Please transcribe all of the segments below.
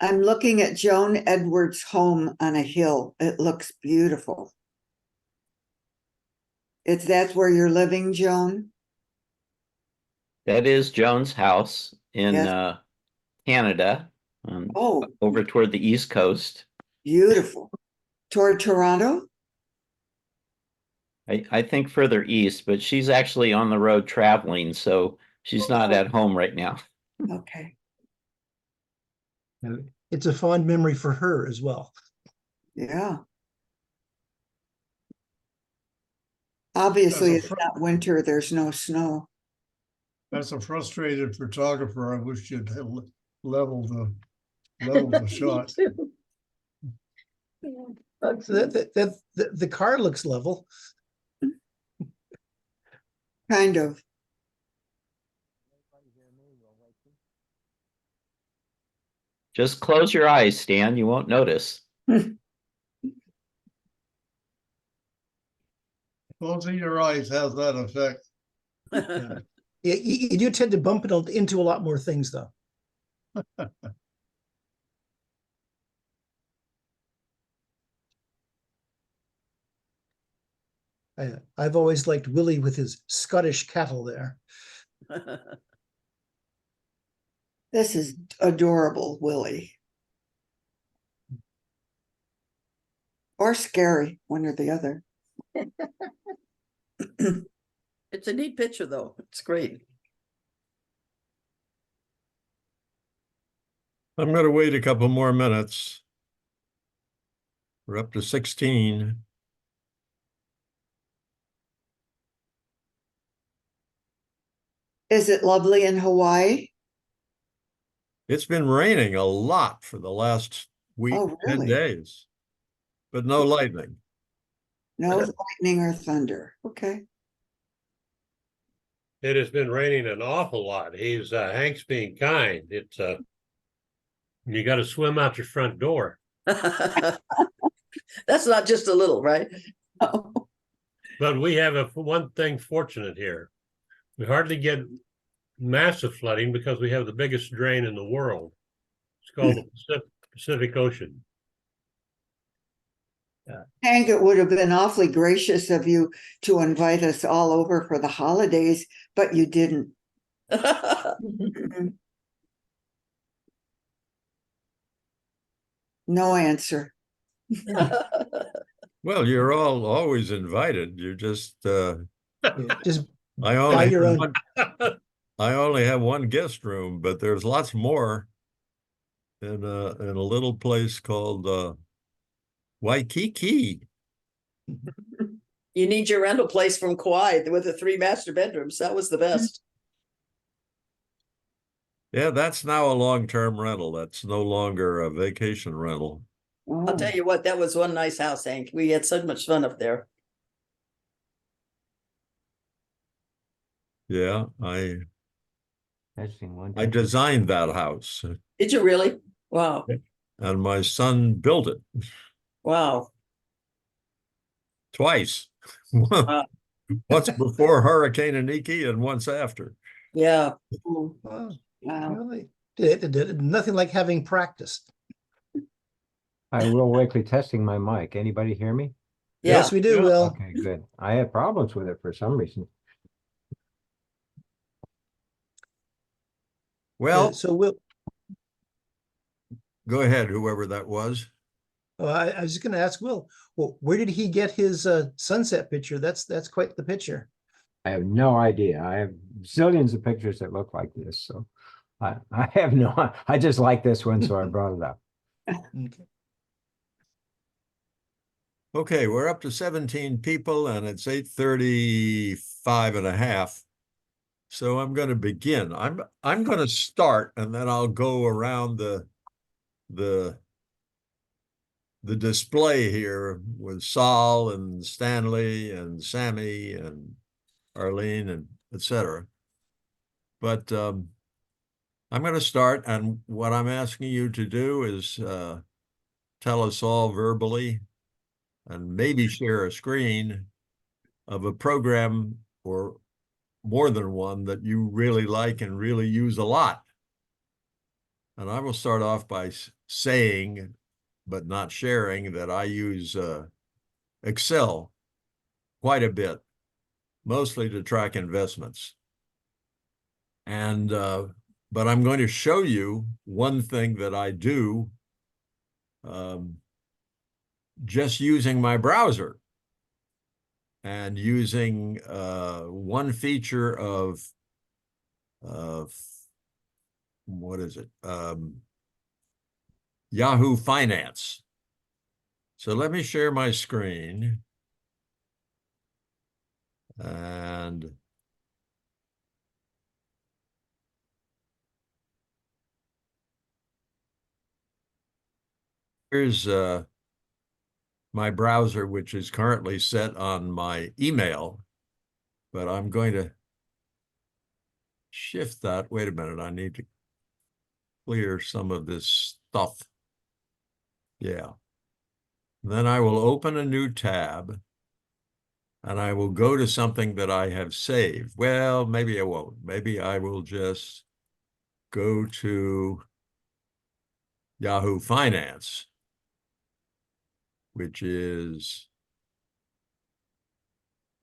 I'm looking at Joan Edwards' home on a hill. It looks beautiful. That's where you're living, Joan? That is Joan's house in Yes. Canada, Oh, over toward the East Coast. beautiful. Toward Toronto? I think further east, but she's actually on the road traveling, so she's not at home right now. Okay. It's a fond memory for her as well. Yeah. Obviously, it's not winter. There's no snow. That's a frustrated photographer. I wish you'd level the shot. The car looks level. Kind of. Just close your eyes, Stan. You won't notice. Closing your eyes has that effect. Yeah. You do tend to bump it into a lot more things, though. I've always liked Willie with his Scottish cattle there. This is adorable, Willie. Or scary, one or the other. It's a neat picture, though. It's great. I'm going to wait a couple more minutes. We're up to 16. Is it lovely in Hawaii? It's been raining a lot for the last week, Oh, 10 really? days, but no lightning. No lightning or thunder. Okay. It has been raining an awful lot. Hank's being kind. It's you got to swim out your front door. That's not just a little, right? Oh. But we have one thing fortunate here. We hardly get massive flooding because we have the biggest drain in the world. It's called the Pacific Ocean. Hank, it would have been awfully gracious of you to invite us all over for the holidays, but you didn't. No answer. Well, you're all always invited. You're just Just I buy your own. I only have one guest room, but there's lots more in a little place called Waikiki. You need your rental place from Kauai with the 3 master bedrooms. That was the best. Yeah, that's now a long-term rental. That's no longer a vacation rental. Oh. I'll tell you what, that was one nice house, Hank. We had so much fun up there. Yeah, I Testing one. I designed that house, Did you really? Wow. and my son built it Wow. twice. Wow. Once before Hurricane Iniki and once after. Yeah. Well, Wow. really, nothing like having practice. Hi, Will Wakely testing my mic. Anybody hear me? Yeah. Yes, we do, Will. Okay, good. I had problems with it for some reason. Well, So Will, go ahead, whoever that was. I was just going to ask Will, well, where did he get his sunset picture? That's quite the picture. I have no idea. I have zillions of pictures that look like this, so I have no. I just like this one, so I brought it up. Okay. Okay, we're up to 17 people and it's 8:35 and a half. So I'm going to begin. I'm going to start and then I'll go around the display here with Saul and Stanley and Sammy and Arlene and etc. But I'm going to start, and what I'm asking you to do is tell us all verbally and maybe share a screen of a program or more than one that you really like and really use a lot. And I will start off by saying, but not sharing, that I use Excel quite a bit, mostly to track investments. And but I'm going to show you one thing that I do just using my browser and using one feature of what is it? Yahoo Finance. So let me share my screen. And here's my browser, which is currently set on my email, but I'm going to shift that. Wait a minute, I need to clear some of this stuff. Yeah. Then I will open a new tab and I will go to something that I have saved. Well, maybe I won't. Maybe I will just go to Yahoo Finance, which is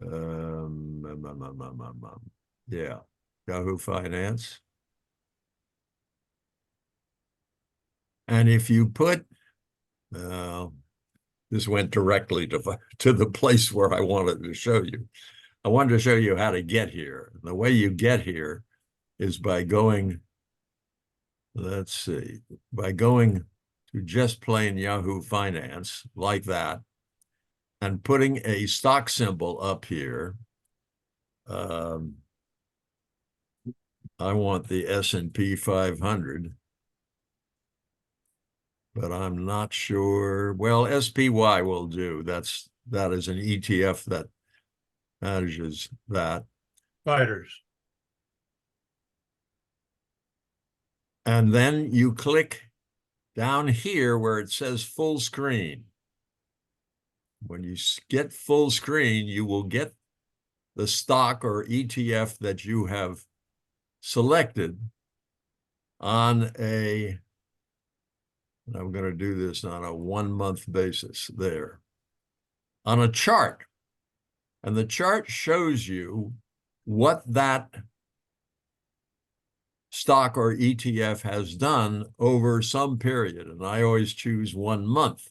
yeah, Yahoo Finance. And if you put, this went directly to the place where I wanted to show you. I wanted to show you how to get here. The way you get here is by going, let's see, by going to just plain Yahoo Finance like that and putting a stock symbol up here. I want the S&P 500, but I'm not sure. Well, SPY will do. That is an ETF that manages that. Fighters. And then you click down here where it says full screen. When you get full screen, you will get the stock or ETF that you have selected on a, and I'm going to do this on a 1 month basis there, on a chart. And the chart shows you what that stock or ETF has done over some period. And I always choose 1 month.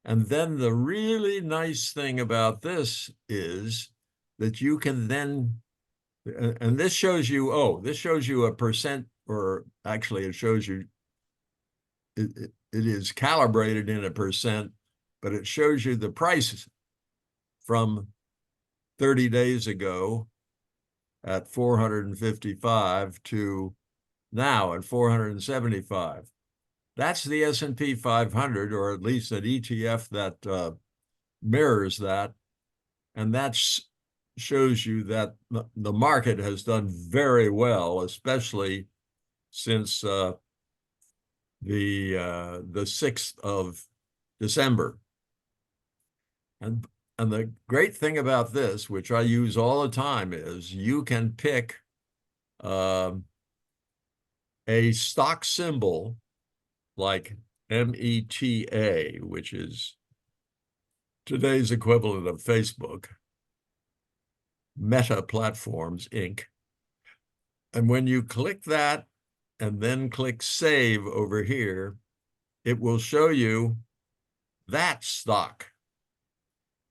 And then the really nice thing about this is that you can then, and this shows you, oh, this shows you a percent, or actually it shows you, it is calibrated in a percent, but it shows you the prices from 30 days ago at 455 to now at 475. That's the S&P 500, or at least an ETF that mirrors that. And that shows you that the market has done very well, especially since the 6th of December. And the great thing about this, which I use all the time, is you can pick a stock symbol like META, which is today's equivalent of Facebook, Meta Platforms, Inc. And when you click that and then click Save over here, it will show you that stock.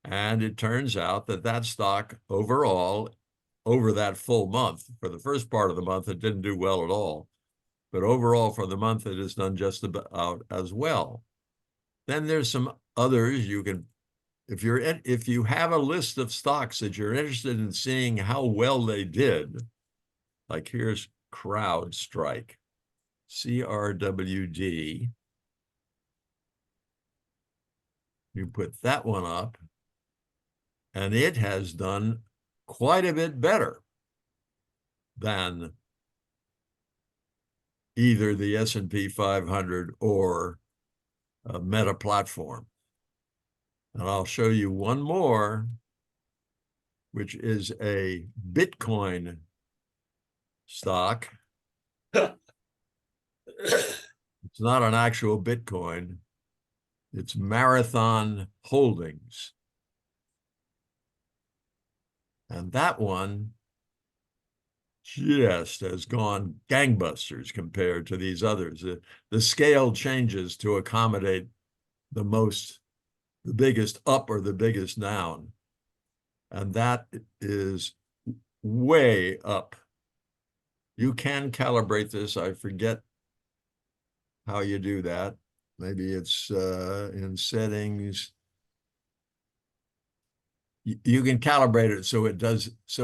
And it turns out that that stock overall, over that full month, for the first part of the month, it didn't do well at all. But overall for the month, it has done just about as well. Then there's some others you can, if you have a list of stocks that you're interested in seeing how well they did, like here's CrowdStrike, CRWD. You put that one up, and it has done quite a bit better than either the S&P 500 or a Meta Platform. And I'll show you one more, which is a Bitcoin stock. It's not an actual Bitcoin. It's Marathon Holdings. And that one just has gone gangbusters compared to these others. The scale changes to accommodate the biggest up or the biggest down. And that is way up. You can calibrate this. I forget how you do that. Maybe it's in settings. You can calibrate it so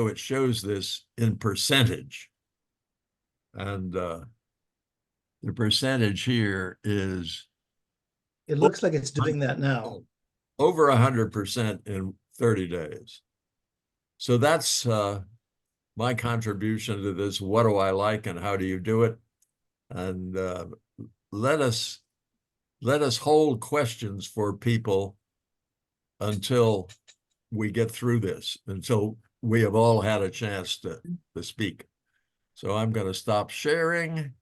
it shows this in percentage. And the percentage here is It looks like it's doing that now. over 100% in 30 days. So that's my contribution to this. What do I like and how do you do it? And let us hold questions for people until we get through this, until we have all had a chance to speak. So I'm going to stop sharing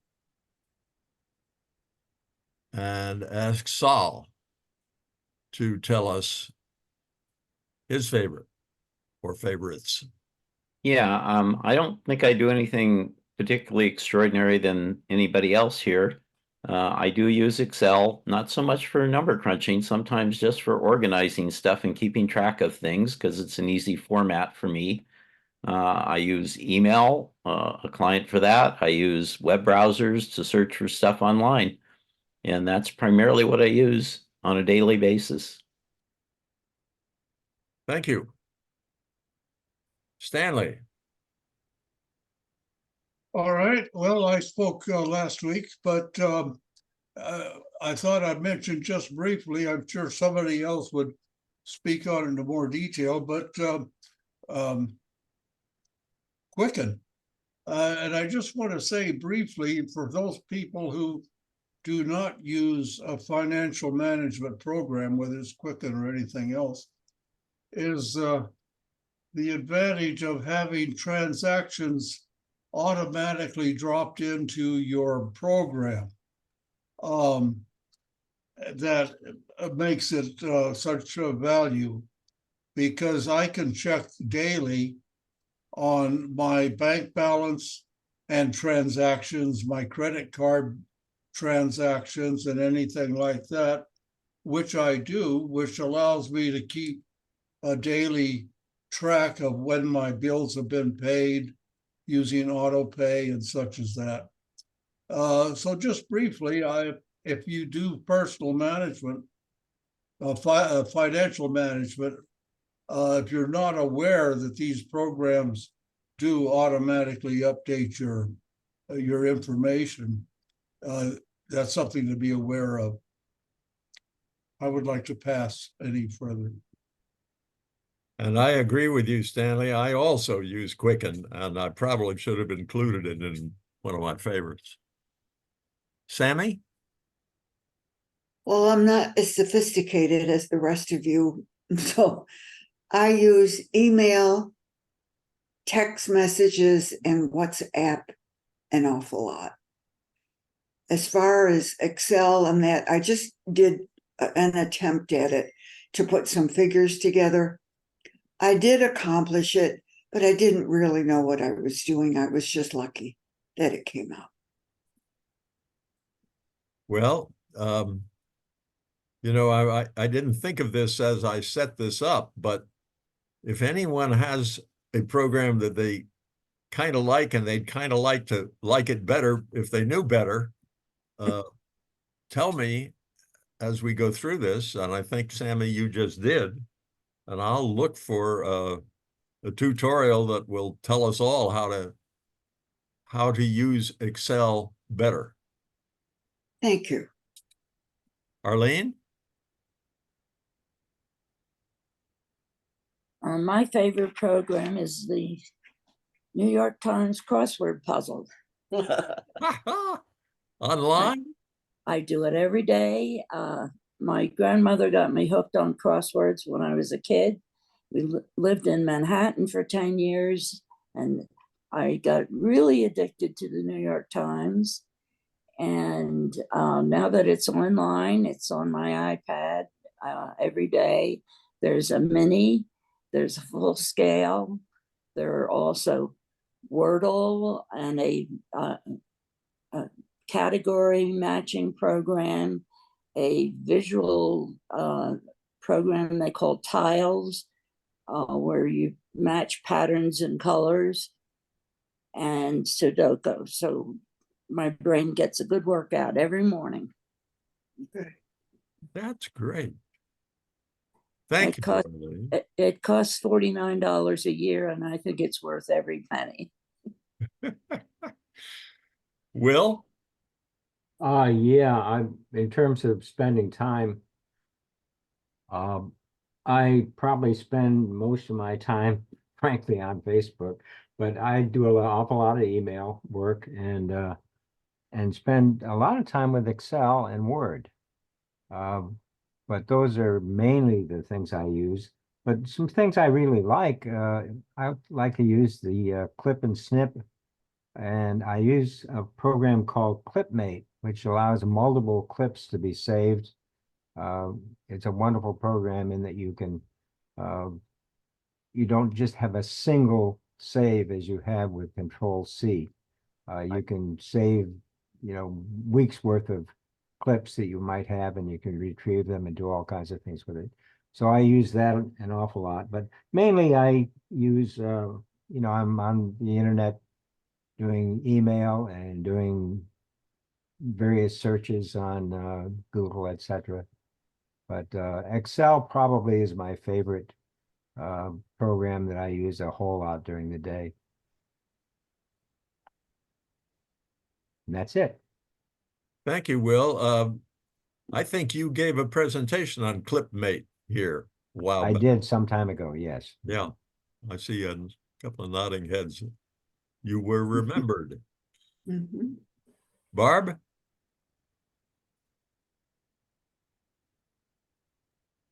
and ask Saul to tell us his favorite or favorites. Yeah, I don't think I do anything particularly extraordinary than anybody else here. I do use Excel, not so much for number crunching, sometimes just for organizing stuff and keeping track of things because it's an easy format for me. I use email, a client for that. I use web browsers to search for stuff online. And that's primarily what I use on a daily basis. Thank you. Stanley. All right, well, I spoke last week, but I thought I'd mention just briefly, I'm sure somebody else would speak on it into more detail, but Quicken. And I just want to say briefly, for those people who do not use a financial management program, whether it's Quicken or anything else, is the advantage of having transactions automatically dropped into your program. That makes it such a value, because I can check daily on my bank balance and transactions, my credit card transactions and anything like that, which I do, which allows me to keep a daily track of when my bills have been paid using auto pay and such as that. So just briefly, if you do personal management, financial management, if you're not aware that these programs do automatically update your information, that's something to be aware of. I would like to pass any further. And I agree with you, Stanley. I also use Quicken, and I probably should have included it in one of my favorites. Sammy? Well, I'm not as sophisticated as the rest of you, so I use email, text messages, and WhatsApp an awful lot. As far as Excel and that, I just did an attempt at it to put some figures together. I did accomplish it, but I didn't really know what I was doing. I was just lucky that it came out. Well, you know, I didn't think of this as I set this up, but if anyone has a program that they kind of like and they'd kind of like to like it better if they knew better, tell me as we go through this. And I think, Sammy, you just did. And I'll look for a tutorial that will tell us all how to use Excel better. Thank you. Arlene? My favorite program is the New York Times crossword puzzle. Online? I do it every day. My grandmother got me hooked on crosswords when I was a kid. We lived in Manhattan for 10 years, and I got really addicted to the New York Times. And now that it's online, it's on my iPad every day. There's a mini, there's a full scale. There are also Wordle and a category matching program, a visual program they call Tiles, where you match patterns and colors, and Sudoku. So my brain gets a good workout every morning. That's great. Thank It you. cost- Arlene. It costs $49 a year, and I think it's worth every penny. Will? Yeah, in terms of spending time, I probably spend most of my time, frankly, on Facebook, but I do an awful lot of email work and spend a lot of time with Excel and Word. But those are mainly the things I use. But some things I really like, I like to use the clip and snip, and I use a program called Clipmate, which allows multiple clips to be saved. It's a wonderful program in that you can, you don't just have a single save as you have with Control-C. You can save, weeks worth of clips that you might have, and you can retrieve them and do all kinds of things with it. So I use that an awful lot, but mainly I use, I'm on the internet doing email and doing various searches on Google, etc. But Excel probably is my favorite program that I use a whole lot during the day. And that's it. Thank you, Will. I think you gave a presentation on Clipmate here a while I back. did some time ago, yes. Yeah, I see a couple of nodding heads. You were remembered. Mhm. Barb?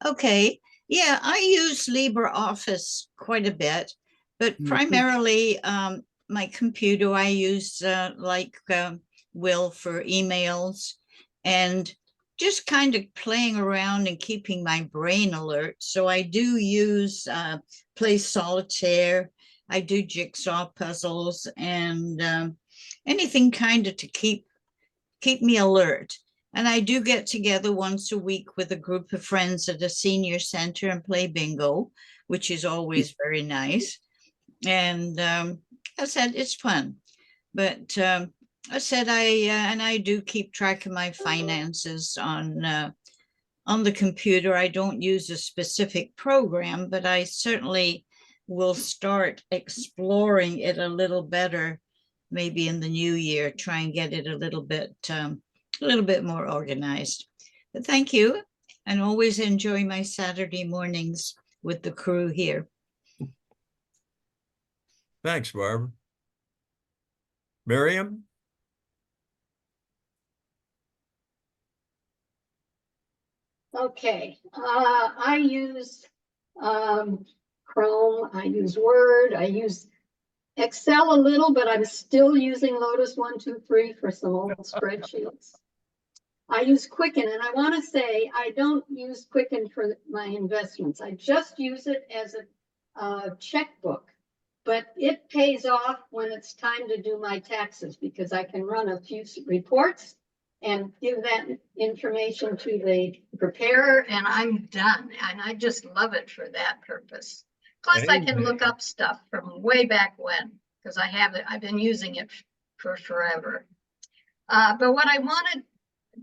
Okay, yeah, I use LibreOffice quite a bit, but primarily my computer I use Will for emails and just kind of playing around and keeping my brain alert. So I do use play solitaire. I do jigsaw puzzles and anything kind of to keep me alert. And I do get together once a week with a group of friends at a senior center and play bingo, which is always very nice. And I said, it's fun. But I said, I do keep track of my finances on the computer. I don't use a specific program, but I certainly will start exploring it a little better, maybe in the new year, try and get it a little bit more organized. But thank you, and always enjoy my Saturday mornings with the crew here. Thanks, Barb. Miriam? Okay, I use Chrome, I use Word, I use Excel a little, but I'm still using Lotus 1-2-3 for some old spreadsheets. I use Quicken, and I want to say I don't use Quicken for my investments. I just use it as a checkbook, but it pays off when it's time to do my taxes because I can run a few reports and give that information to the preparer, and I'm done. And I just love it for that purpose. Plus, I can look up stuff from way back when, because I have it. I've been using it for forever. But what I wanted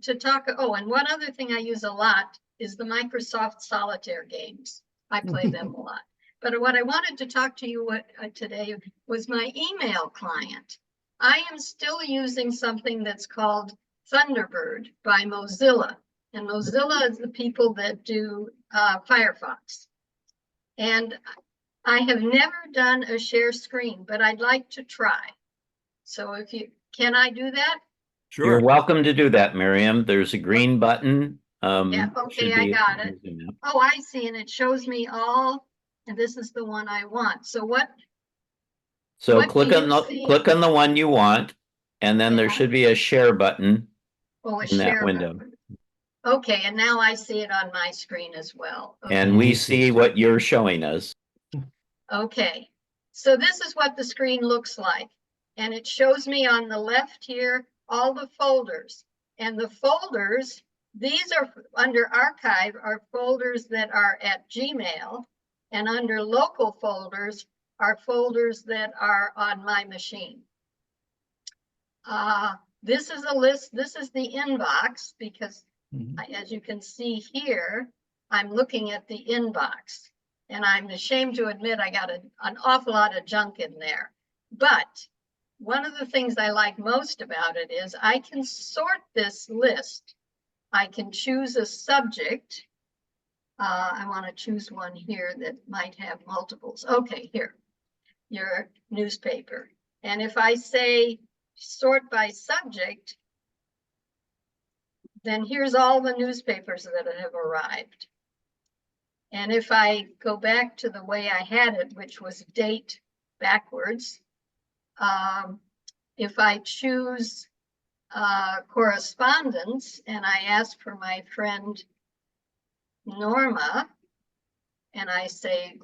to talk, and one other thing I use a lot is the Microsoft Solitaire games. I play them a lot. But what I wanted to talk to you today was my email client. I am still using something that's called Thunderbird by Mozilla. And Mozilla is the people that do Firefox. And I have never done a share screen, but I'd like to try. So can I do that? Sure. You're welcome to do that, Miriam. There's a green button. Yeah, okay, I got it. Oh, I see, and it shows me all, and this is the one I want. So click on the one you want, and then there should be a share button. Oh, a in that share window. button. Okay, and now I see it on my screen as well. And Okay. we see what you're showing us. Okay, so this is what the screen looks like. And it shows me on the left here, all the folders. And the folders, these are under archive, are folders that are at Gmail. And under local folders are folders that are on my machine. This is a list, this is the inbox, because as you can see here, I'm looking at the inbox. And I'm ashamed to admit I got an awful lot of junk in there. But one of the things I like most about it is I can sort this list. I can choose a subject. I want to choose one here that might have multiples. Okay, here, your newspaper. And if I say sort by subject, then here's all the newspapers that have arrived. And if I go back to the way I had it, which was date backwards, if I choose correspondence and I ask for my friend Norma, and I say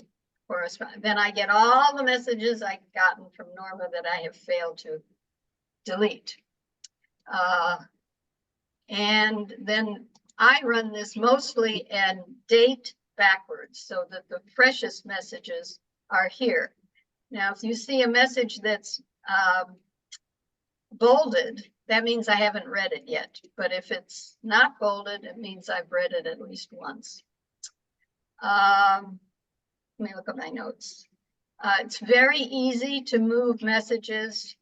correspond, then I get all the messages I've gotten from Norma that I have failed to delete. And then I run this mostly in date backwards so that the freshest messages are here. Now, if you see a message that's bolded, that means I haven't read it yet. But if it's not bolded, it means I've read it at least once. Let me look at my notes. It's very easy to move messages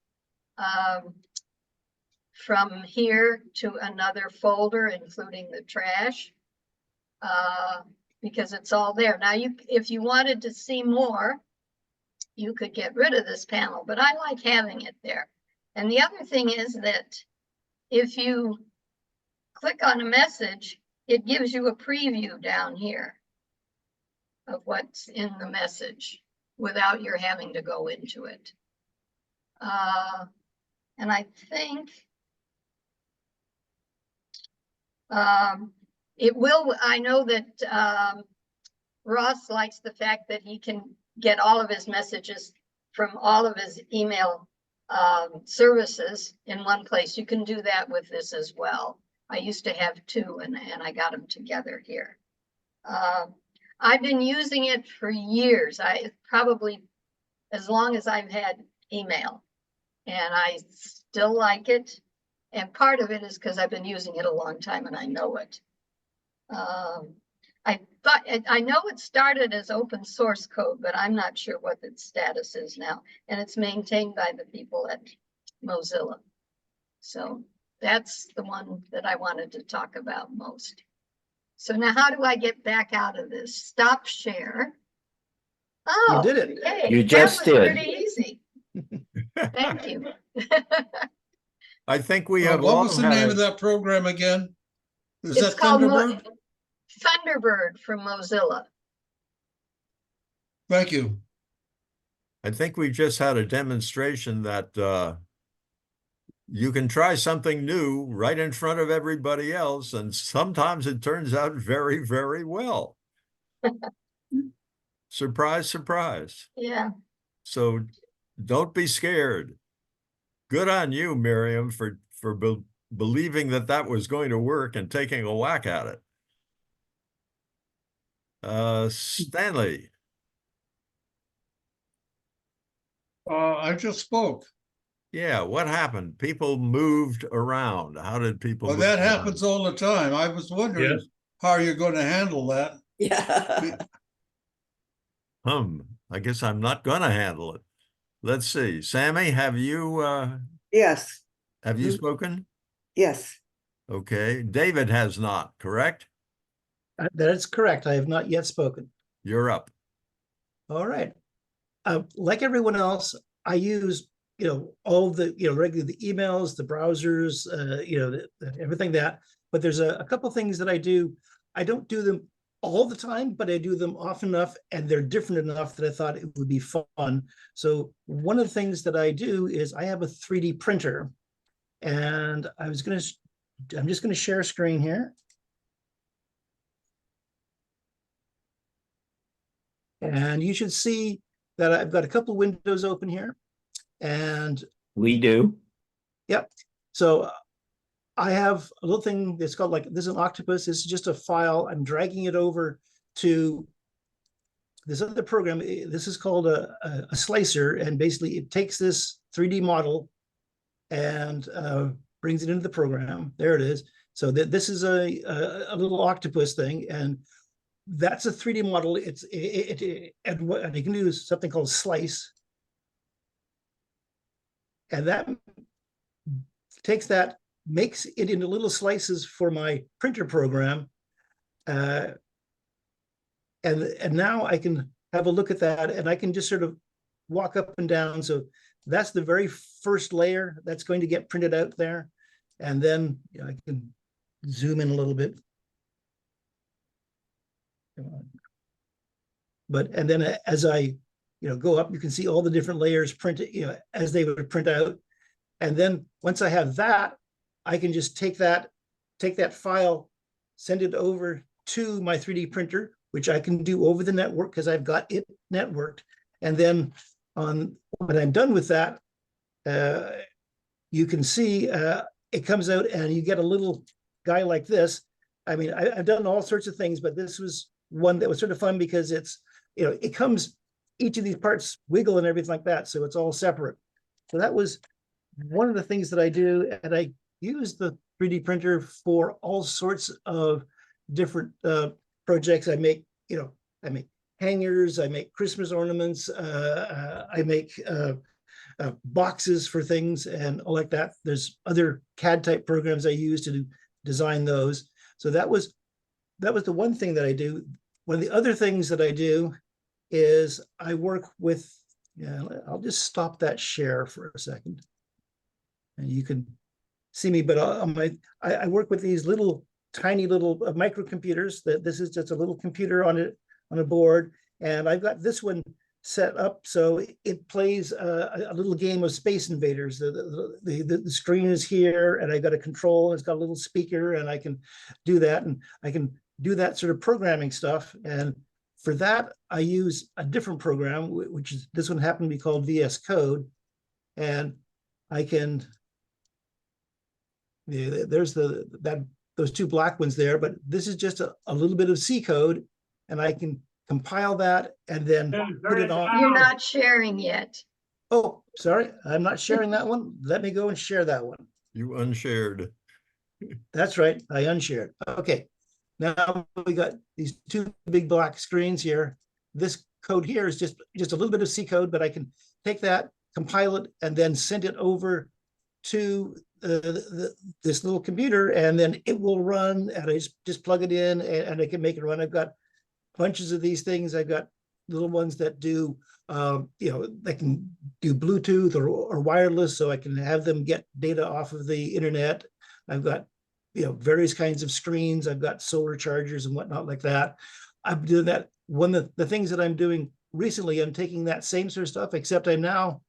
from here to another folder, including the trash, because it's all there. Now, if you wanted to see more, you could get rid of this panel, but I like having it there. And the other thing is that if you click on a message, it gives you a preview down here of what's in the message without your having to go into it. And I think it will, I know that Ross likes the fact that he can get all of his messages from all of his email services in one place. You can do that with this as well. I used to have two and I got them together here. I've been using it for years. Probably as long as I've had email, and I still like it. And part of it is because I've been using it a long time and I know it. I know it started as open source code, but I'm not sure what its status is now. And it's maintained by the people at Mozilla. So that's the one that I wanted to talk about most. So now how do I get back out of this? Stop share. Oh, You did it. Yay. You just that was did. Pretty easy. Thank you. I think we have What all was the had name a- of that program again? Is It's that called Thunderbird? Thunderbird from Mozilla. Thank you. I think we just had a demonstration that you can try something new right in front of everybody else, and sometimes it turns out very, very well. Surprise, surprise. Yeah. So don't be scared. Good on you, Miriam, for believing that that was going to work and taking a whack at it. Stanley. I just spoke. Yeah, what happened? People moved around. How did people Well, move that around? happens all the time. I was wondering Yes. how you're going to handle that. Yeah. I guess I'm not gonna handle it. Let's see. Sammy, have you Yes, spoken? yes. Okay. David has not, correct? That is correct. I have not yet spoken. You're up. All right. Like everyone else, I use, all the, regular the emails, the browsers, everything that. But there's a couple things that I do. I don't do them all the time, but I do them often enough, and they're different enough that I thought it would be fun. So one of the things that I do is I have a 3D printer, and I was going to I'm just going to share a screen here. And you should see that I've got a couple of windows open here. And We do. yep. So I have a little thing that's called like, this is an octopus. This is just a file. I'm dragging it over to this other program. This is called a slicer. And basically it takes this 3D model and brings it into the program. There it is. So this is a little octopus thing. And that's a 3D model. And what you can do is something called slice. And that takes that, makes it into little slices for my printer program. And now I can have a look at that, and I can just sort of walk up and down. So that's the very first layer that's going to get printed out there. And then I can zoom in a little bit. But, and then as I go up, you can see all the different layers printed, as they would print out. And then once I have that, I can just take that file, send it over to my 3D printer, which I can do over the network because I've got it networked. And then when I'm done with that, you can see it comes out and you get a little guy like this. I mean, I've done all sorts of things, but this was one that was sort of fun because it's, it comes, each of these parts wiggle and everything like that. So it's all separate. So that was one of the things that I do. And I use the 3D printer for all sorts of different projects. I make, I make hangers, I make Christmas ornaments, I make boxes for things and all like that. There's other CAD type programs I use to design those. So that was the one thing that I do. One of the other things that I do is I work with, I'll just stop that share for a second. And you can see me, but I work with these tiny little microcomputers. This is just a little computer on a board. And I've got this one set up so it plays a little game of Space Invaders. The screen is here, and I've got a control. It's got a little speaker, and I can do that. And I can do that sort of programming stuff. And for that, I use a different program, which is, this one happened to be called VS Code. And I can, there's those two black ones there, but this is just a little bit of C code, and I can compile that and then put it on. You're not sharing yet. Oh, sorry, I'm not sharing that one. Let me go and share that one. You unshared. That's right, I unshared. Okay, now we got these two big black screens here. This code here is just a little bit of C code, but I can take that, compile it, and then send it over to this little computer, and then it will run, and I just plug it in and I can make it run. I've got bunches of these things. I've got little ones that do, they can do Bluetooth or wireless, so I can have them get data off of the internet. I've got, various kinds of screens. I've got solar chargers and whatnot like that. I'm doing that. One of the things that I'm doing recently, I'm taking that same sort of stuff, except I'm now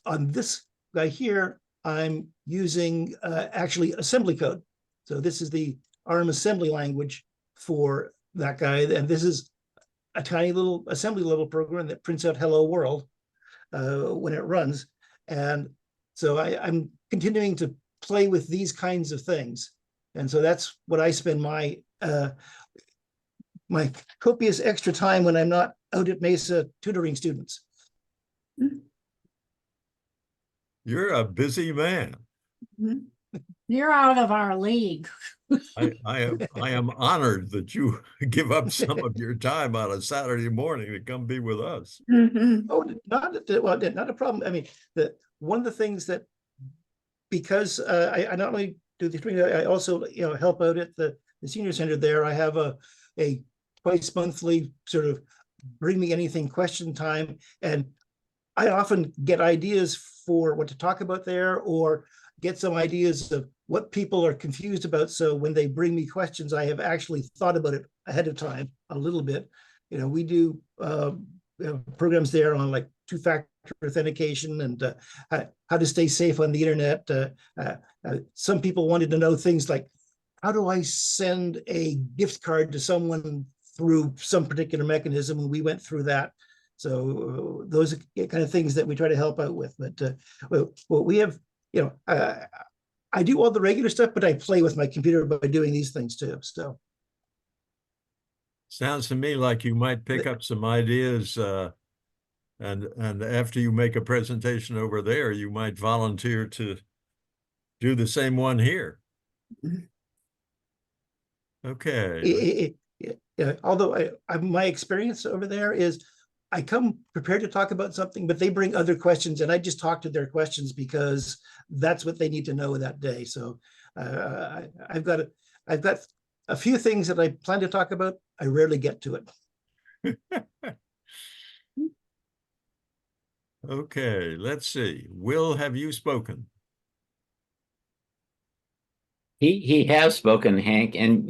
on this guy here, I'm using actually assembly code. So this is the ARM assembly language for that guy. And this is a tiny little assembly level program that prints out hello world when it runs. And so I'm continuing to play with these kinds of things. And so that's what I spend my my copious extra time when I'm not out at Mesa tutoring students. You're a busy man. You're out of our league. I am honored that you give up some of your time on a Saturday morning to come be with us. Oh, not a problem. I mean, one of the things that, because I not only do the training, I also help out at the senior center there. I have a twice monthly sort of bring me anything question time, and I often get ideas for what to talk about there, or get some ideas of what people are confused about. So when they bring me questions, I have actually thought about it ahead of time a little bit. We do programs there on like two-factor authentication and how to stay safe on the internet. Some people wanted to know things like, how do I send a gift card to someone through some particular mechanism? And we went through that. So those are the kind of things that we try to help out with. But well, we have, I do all the regular stuff, but I play with my computer by doing these things too. So sounds to me like you might pick up some ideas, and after you make a presentation over there, you might volunteer to do the same one here. Okay. Although my experience over there is I come prepared to talk about something, but they bring other questions and I just talk to their questions because that's what they need to know that day. So I've got a few things that I plan to talk about. I rarely get to it. Okay, let's see. Will, have you spoken? He has spoken, Hank, and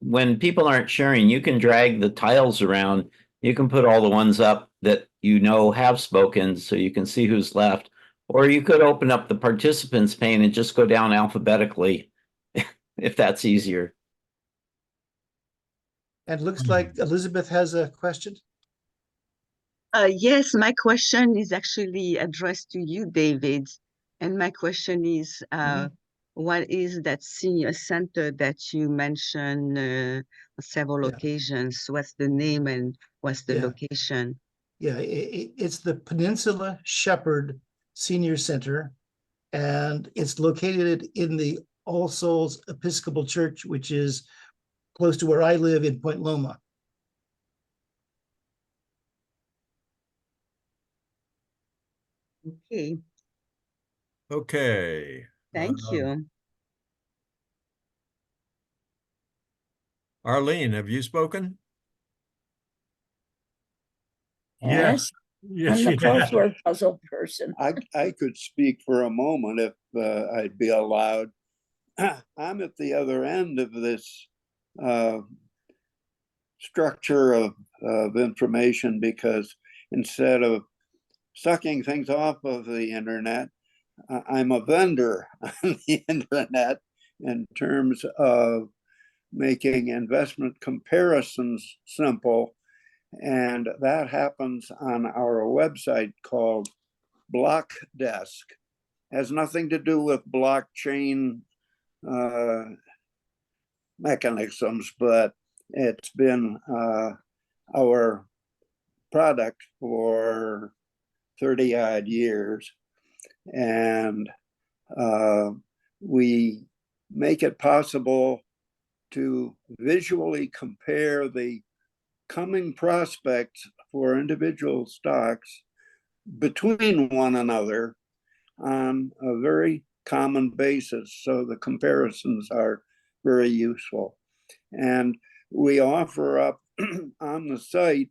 when people aren't sharing, you can drag the tiles around. You can put all the ones up that have spoken, so you can see who's left. Or you could open up the participants pane and just go down alphabetically, if that's easier. And looks like Elizabeth has a question. Yes, my question is actually addressed to you, David. And my question is, what is that senior center that you mentioned on several occasions? What's the name and what's the location? Yeah, it's the Peninsula Shepherd Senior Center, and it's located in the All Souls Episcopal Church, which is close to where I live in Point Loma. Okay. Okay. Thank you. Arlene, have you spoken? Yes. Yes, I'm the you have. crossword puzzle person. I could speak for a moment if I'd be allowed. I'm at the other end of this structure of information because instead of sucking things off of the internet, I'm a vendor on the internet in terms of making investment comparisons simple. And that happens on our website called Blockdesk. Has nothing to do with blockchain mechanisms, but it's been our product for 30 odd years. And we make it possible to visually compare the coming prospects for individual stocks between one another on a very common basis. So the comparisons are very useful. And we offer up on the site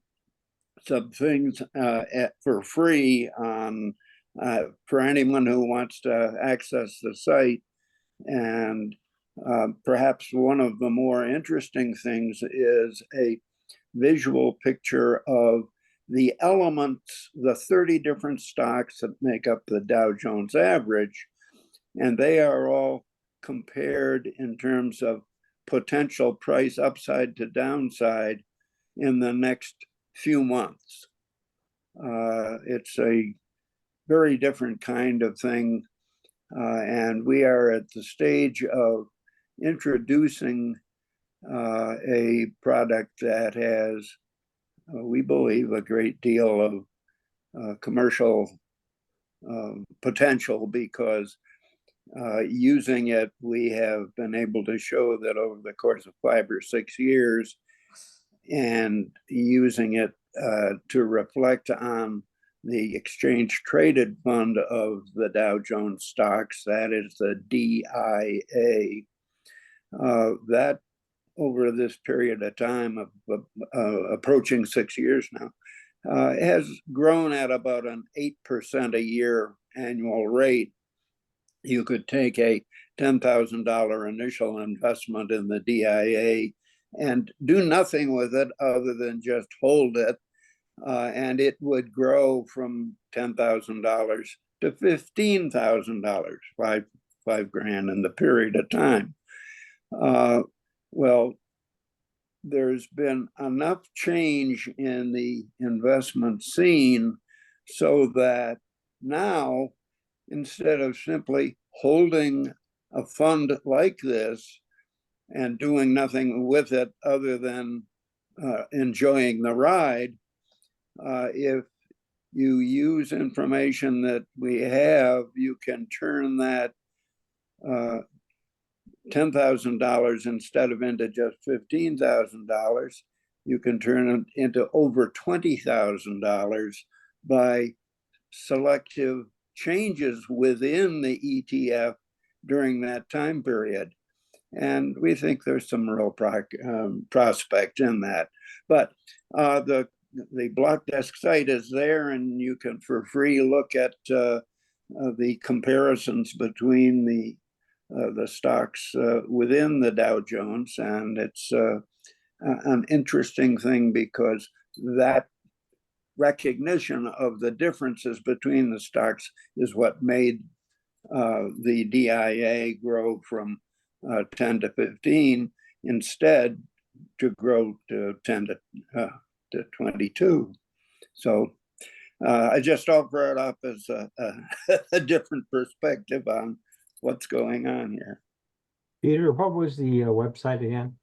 some things for free on for anyone who wants to access the site. And perhaps one of the more interesting things is a visual picture of the elements, the 30 different stocks that make up the Dow Jones average. And they are all compared in terms of potential price upside to downside in the next few months. It's a very different kind of thing. And we are at the stage of introducing a product that has, we believe, a great deal of commercial potential because using it, we have been able to show that over the course of 5 or 6 years and using it to reflect on the exchange traded fund of the Dow Jones stocks, that is the DIA, that over this period of time of approaching 6 years now, has grown at about an 8% a year annual rate. You could take a $10,000 initial investment in the DIA and do nothing with it other than just hold it and it would grow from $10,000 to $15,000, five grand in the period of time. Well, there's been enough change in the investment scene so that now, instead of simply holding a fund like this and doing nothing with it other than enjoying the ride, if you use information that we have, you can turn that $10,000 instead of into just $15,000. You can turn it into over $20,000 by selective changes within the ETF during that time period. And we think there's some real prospect in that. But the Block Desk site is there, and you can for free look at the comparisons between the stocks within the Dow Jones. And it's an interesting thing because that recognition of the differences between the stocks is what made the DIA grow from 10 to 15 instead to grow to 10 to 22. So I just offer it up as a different perspective on what's going on here. Peter, what was the website again?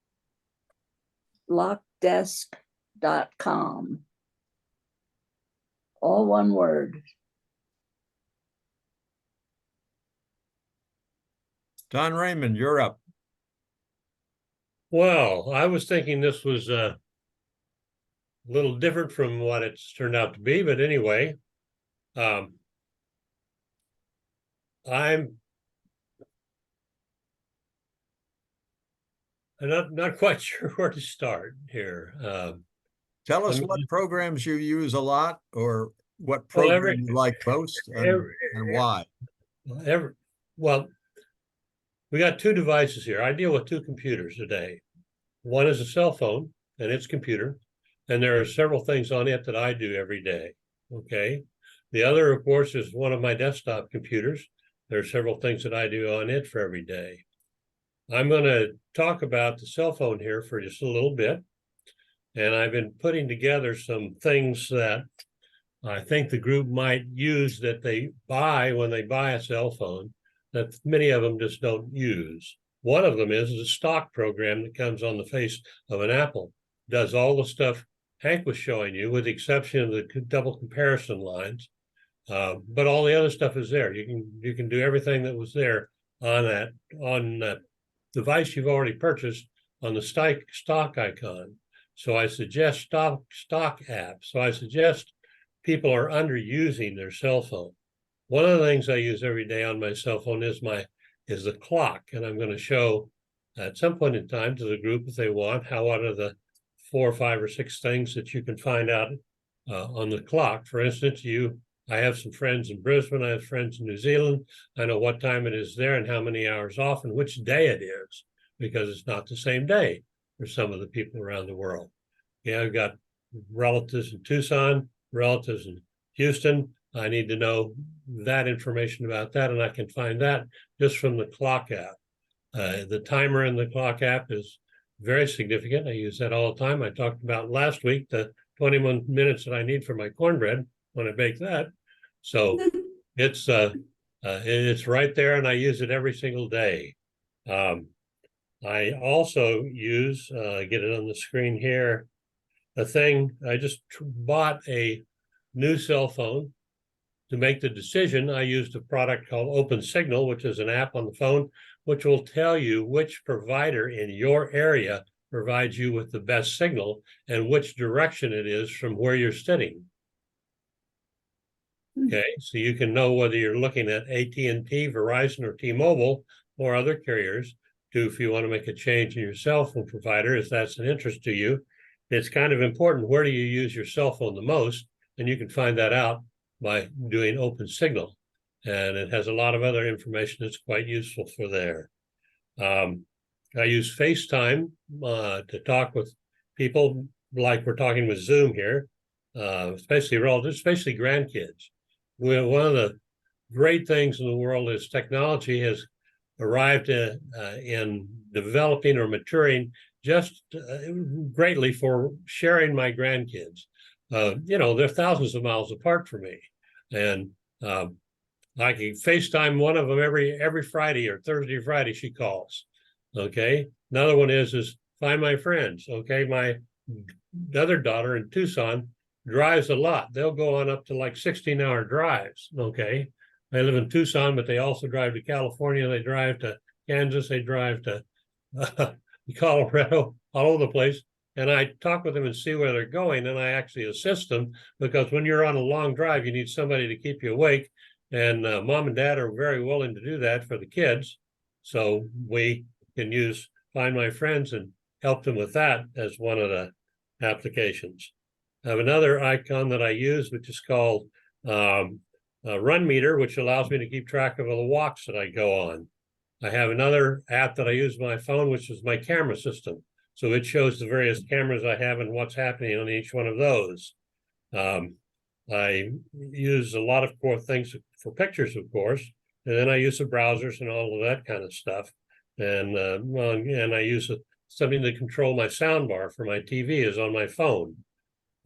Blockdesk.com. All one word. Don Raymond, you're up. Well, I was thinking this was a little different from what it's turned out to be, but anyway, I'm not quite sure where to start here. Tell us what programs you use a lot, or what program you like most, and why. Well, we got two devices here. I deal with two computers a day. One is a cell phone and its computer, and there are several things on it that I do every day. Okay. The other, of course, is one of my desktop computers. There are several things that I do on it for every day. I'm going to talk about the cell phone here for just a little bit. And I've been putting together some things that I think the group might use that they buy when they buy a cell phone that many of them just don't use. One of them is a stock program that comes on the face of an Apple. Does all the stuff Hank was showing you, with the exception of the double comparison lines. But all the other stuff is there. You can do everything that was there on that device you've already purchased on the stock icon. So I suggest stock apps. So I suggest people are underusing their cell phone. One of the things I use every day on my cell phone is the clock, and I'm going to show at some point in time to the group, if they want, how out of the 4 or 5 or 6 things that you can find out on the clock. For instance, I have some friends in Brisbane. I have friends in New Zealand. I know what time it is there and how many hours off and which day it is, because it's not the same day for some of the people around the world. Yeah, I've got relatives in Tucson, relatives in Houston. I need to know that information about that, and I can find that just from the clock app. The timer in the clock app is very significant. I use that all the time. I talked about last week the 21 minutes that I need for my cornbread when I bake that. So it's right there, and I use it every single day. I also use, get it on the screen here, a thing, I just bought a new cell phone. To make the decision, I used a product called Open Signal, which is an app on the phone, which will tell you which provider in your area provides you with the best signal and which direction it is from where you're sitting. Okay, so you can know whether you're looking at AT&T, Verizon, or T-Mobile, or other carriers, if you want to make a change in your cell phone provider, if that's an interest to you. It's kind of important, where do you use your cell phone the most? And you can find that out by doing Open Signal. And it has a lot of other information that's quite useful for there. I use FaceTime to talk with people like we're talking with Zoom here. especially relatives, especially grandkids. One of the great things in the world is technology has arrived in developing or maturing just greatly for sharing my grandkids. They're thousands of miles apart from me, and I can FaceTime one of them every Friday or Thursday or Friday. She calls. Okay. Another one is Find My Friends. Okay. My other daughter in Tucson drives a lot. They'll go on up to like 16-hour drives. Okay. They live in Tucson, but they also drive to California. They drive to Kansas. They drive to Colorado, all over the place. And I talk with them and see where they're going. And I actually assist them, because when you're on a long drive, you need somebody to keep you awake. And mom and dad are very willing to do that for the kids. So we can use Find My Friends and help them with that as one of the applications. I have another icon that I use, which is called Run Meter, which allows me to keep track of all the walks that I go on. I have another app that I use on my phone, which is my camera system. So it shows the various cameras I have and what's happening on each one of those. I use a lot of core things for pictures, of course, and then I use the browsers and all of that kind of stuff. And I use something to control my sound bar for my TV is on my phone.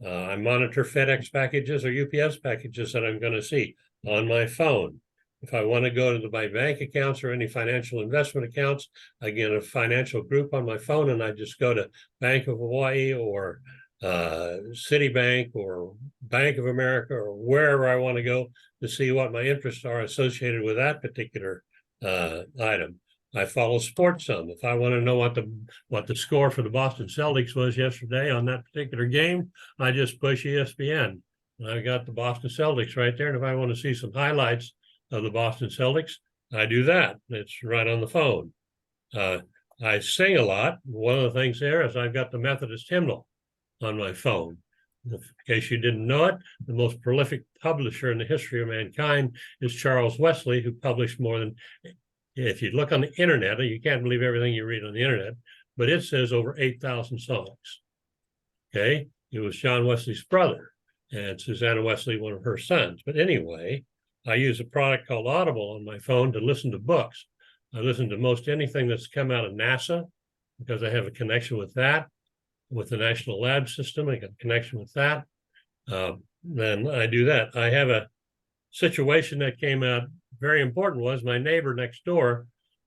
I monitor FedEx packages or UPS packages that I'm going to see on my phone. If I want to go to my bank accounts or any financial investment accounts, I get a financial group on my phone, and I just go to Bank of Hawaii or Citibank or Bank of America or wherever I want to go to see what my interests are associated with that particular item. I follow sports some. If I want to know what the score for the Boston Celtics was yesterday on that particular game, I just push ESPN. And I got the Boston Celtics right there. And if I want to see some highlights of the Boston Celtics, I do that. It's right on the phone. I sing a lot. One of the things there is I've got the Methodist hymnal on my phone. In case you didn't know it, the most prolific publisher in the history of mankind is Charles Wesley, who published more than, if you look on the internet, you can't believe everything you read on the internet, but it says over 8,000 songs. Okay. It was John Wesley's brother and Susanna Wesley, one of her sons. But anyway, I use a product called Audible on my phone to listen to books. I listen to most anything that's come out of NASA because I have a connection with that, with the National Lab System. I got a connection with that. Then I do that. I have a situation that came out very important. Was my neighbor next door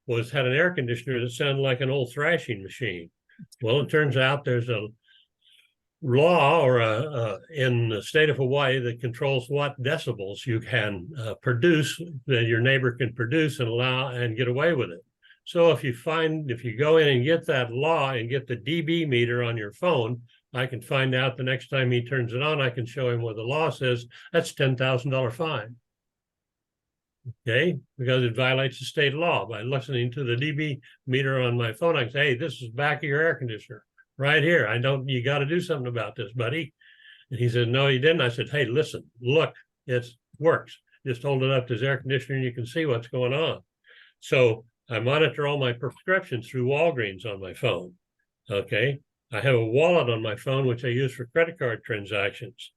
had an air conditioner that sounded like an old thrashing machine. Well, it turns out there's a law in the state of Hawaii that controls what decibels you can produce, that your neighbor can produce and allow and get away with it. So if you go in and get that law and get the dB meter on your phone, I can find out the next time he turns it on, I can show him what the law says. That's $10,000 fine. Okay, because it violates the state law. By listening to the dB meter on my phone, I can say, hey, this is back of your air conditioner right here. You got to do something about this, buddy. And he said, no, you didn't. I said, hey, listen, look, it works. Just hold it up to his air conditioner and you can see what's going on. So I monitor all my prescriptions through Walgreens on my phone. Okay. I have a wallet on my phone, which I use for credit card transactions.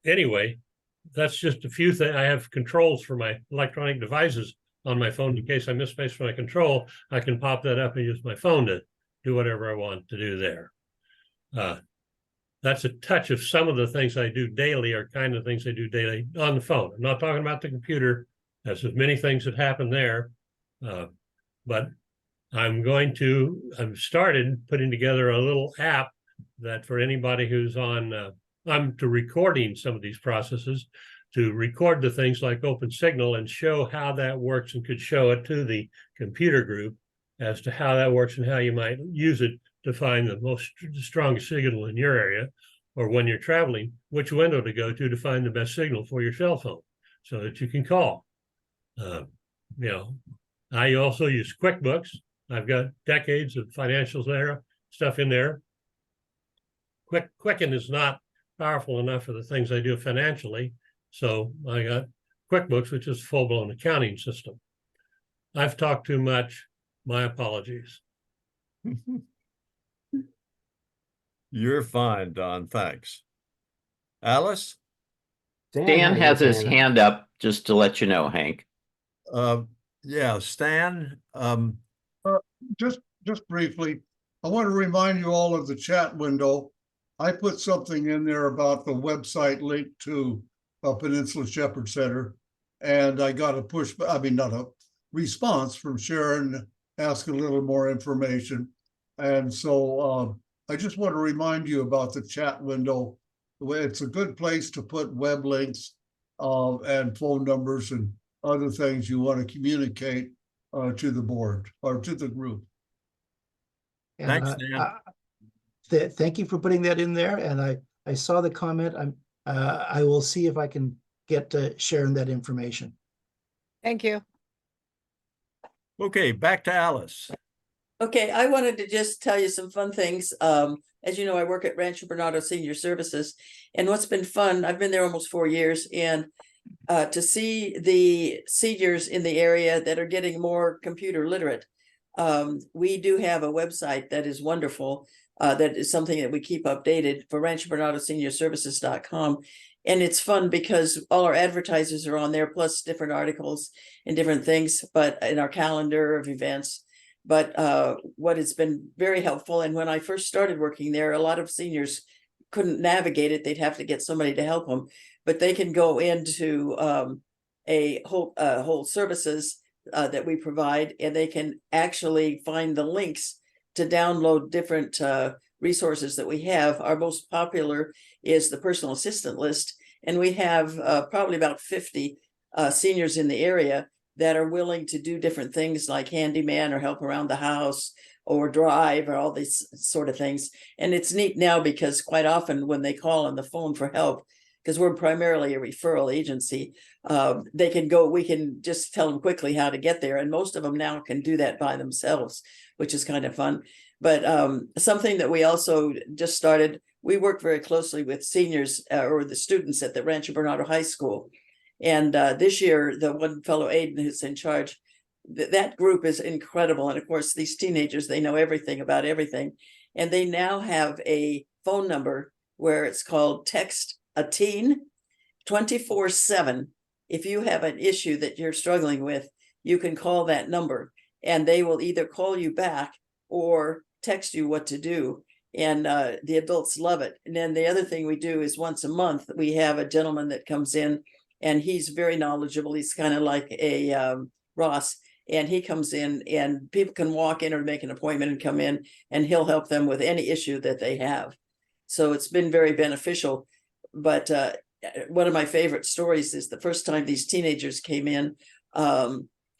Anyway, that's just a few things. I have controls for my electronic devices on my phone. In case I misplace my control, I can pop that up and use my phone to do whatever I want to do there. That's a touch of some of the things I do daily are kind of things I do daily on the phone. I'm not talking about the computer. There's many things that happen there. But I've started putting together a little app that for anybody who's on, I'm to recording some of these processes, to record the things like Open Signal and show how that works, and could show it to the computer group as to how that works and how you might use it to find the strongest signal in your area, or when you're traveling, which window to go to find the best signal for your cell phone so that you can call. I also use QuickBooks. I've got decades of financials there, stuff in there. Quicken is not powerful enough for the things I do financially. So I got QuickBooks, which is a full-blown accounting system. I've talked too much. My apologies. You're fine, Don. Thanks. Alice? Dan has his hand up, just to let you know, Hank. Yeah, Stan, Just briefly, I want to remind you all of the chat window. I put something in there about the website link to Peninsula Shepherd Center. And I got not a response from Sharon asking a little more information. And so I just want to remind you about the chat window. It's a good place to put web links and phone numbers and other things you want to communicate to the board or to the group. And, thanks, Dan. thank you for putting that in there. And I saw the comment. I will see if I can get Sharon that information. Thank you. Okay, back to Alice. Okay, I wanted to just tell you some fun things. As you know, I work at Rancho Bernardo Senior Services, and what's been fun, I've been there almost 4 years, and to see the seniors in the area that are getting more computer literate. We do have a website that is wonderful. That is something that we keep updated for Rancho Bernardo Senior Services.com. And it's fun because all our advertisers are on there, plus different articles and different things, but in our calendar of events. But what has been very helpful, and when I first started working there, a lot of seniors couldn't navigate it. They'd have to get somebody to help them, but they can go into a whole services that we provide, and they can actually find the links to download different resources that we have. Our most popular is the personal assistant list, and we have probably about 50 seniors in the area that are willing to do different things like handyman or help around the house or drive or all these sort of things. And it's neat now because quite often when they call on the phone for help, because we're primarily a referral agency, they can go, we can just tell them quickly how to get there. And most of them now can do that by themselves, which is kind of fun. But something that we also just started, we work very closely with seniors or the students at the Rancho Bernardo High School. And this year, the one fellow, Aiden, who's in charge, that group is incredible. And of course, these teenagers, they know everything about everything. And they now have a phone number where it's called Text a Teen 24/7. If you have an issue that you're struggling with, you can call that number and they will either call you back or text you what to do. And the adults love it. And then the other thing we do is once a month, we have a gentleman that comes in and he's very knowledgeable. He's kind of like a Ross, and he comes in and people can walk in or make an appointment and come in and he'll help them with any issue that they have. So it's been very beneficial. But one of my favorite stories is the first time these teenagers came in,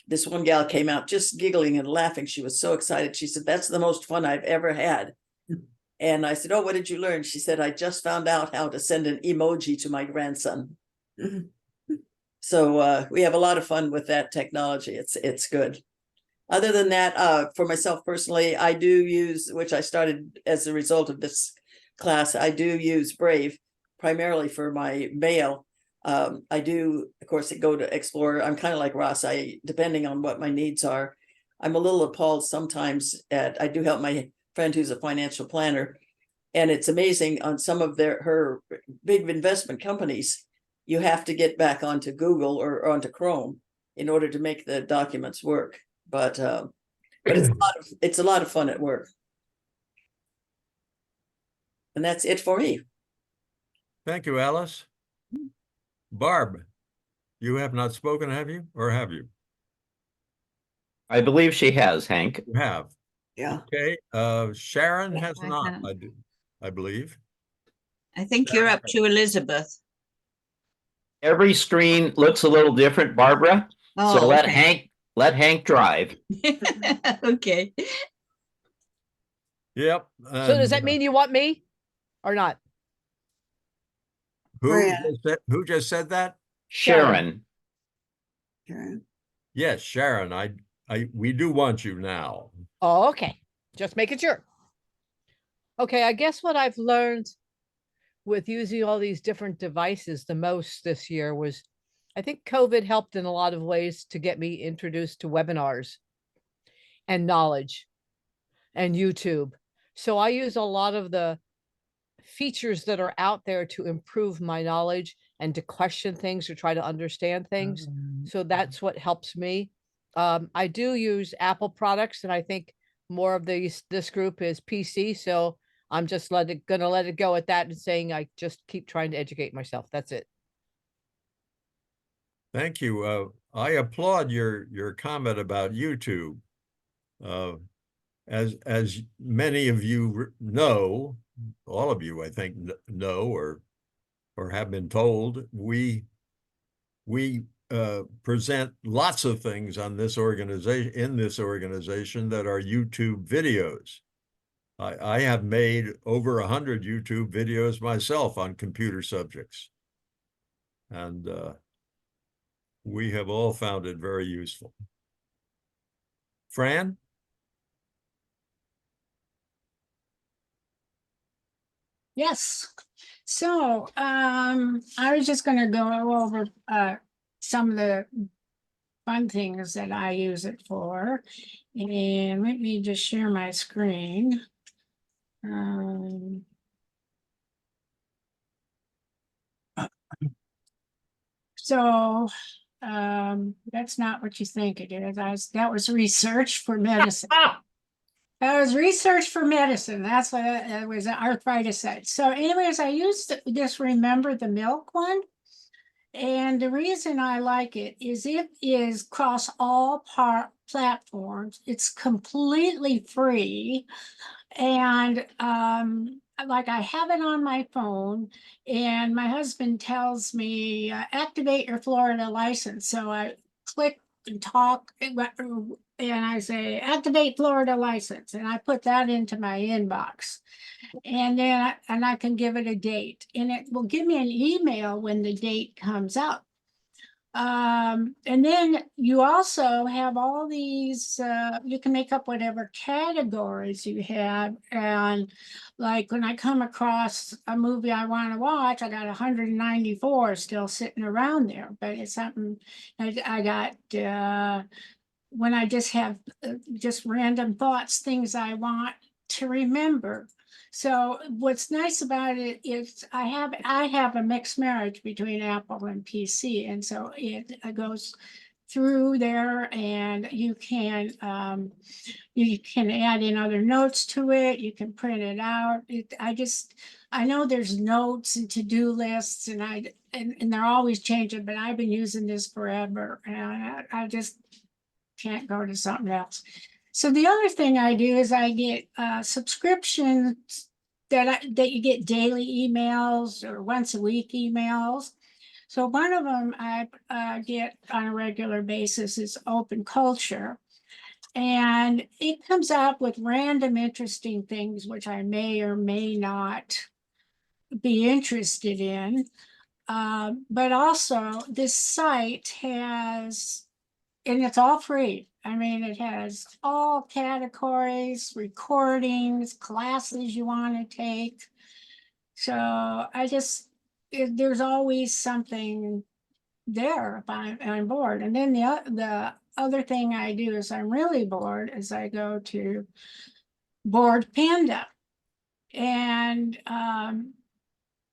this one gal came out just giggling and laughing. She was so excited. She said, "That's the most fun I've ever had." And I said, "Oh, what did you learn?" She said, "I just found out how to send an emoji to my grandson." So we have a lot of fun with that technology. It's good. Other than that, for myself personally, I do use, which I started as a result of this class, I do use Brave primarily for my mail. I do, of course, go to Explorer. I'm kind of like Ross. Depending on what my needs are, I'm a little appalled sometimes I do help my friend who's a financial planner, and it's amazing on some of her big investment companies, you have to get back onto Google or onto Chrome in order to make the documents work. But it's a lot of fun at work. And that's it for me. Thank you, Alice. Barb, you have not spoken, have you? Or have you? I believe she has, Hank. You have. Yeah. Okay. Sharon Yeah, has I not, have. I believe. I think you're up to Elizabeth. Every screen looks a little different, Barbara. So Oh, let okay. Hank drive. Okay. Yep. So does that mean you want me or not? Who just said that? Sharon. Sharon. Yes, Sharon. We do want you now. Oh, okay. Just making sure. Okay, I guess what I've learned with using all these different devices the most this year was, I think COVID helped in a lot of ways to get me introduced to webinars and knowledge and YouTube. So I use a lot of the features that are out there to improve my knowledge and to question things or try to understand things. So that's what helps me. I do use Apple products, and I think more of this group is PC. So I'm just gonna let it go at that and saying I just keep trying to educate myself. That's it. Thank you. I applaud your comment about YouTube. As many of you know, all of you, I think, know or have been told, we present lots of things on this organization that are YouTube videos. I have made over 100 YouTube videos myself on computer subjects, and we have all found it very useful. Fran? Yes. So I was just going to go over some of the fun things that I use it for. And let me just share my screen. So that's not what you think it is. That was research for medicine. That was research for medicine. That's what it was, an arthritis site. So anyways, I used this Remember the Milk one. And the reason I like it is across all platforms. It's completely free. And like I have it on my phone, and my husband tells me, activate your Florida license. So I click and talk, and I say, activate Florida license. And I put that into my inbox. And then I can give it a date, and it will give me an email when the date comes up. And then you also have all these, you can make up whatever categories you have. And like when I come across a movie I want to watch, I got 194 still sitting around there, but it's something I got, when I just have just random thoughts, things I want to remember. So what's nice about it is I have a mixed marriage between Apple and PC, and so it goes through there, and you can add in other notes to it. You can print it out. I know there's notes and to-do lists, and they're always changing, but I've been using this forever, and I just can't go to something else. So the other thing I do is I get subscriptions that you get daily emails or once a week emails. So one of them I get on a regular basis is Open Culture. And it comes up with random interesting things, which I may or may not be interested in. But also this site has, and it's all free. I mean, it has all categories, recordings, classes you want to take. So there's always something there if I'm bored. And then the other thing I do is I'm really bored is I go to Board Panda. And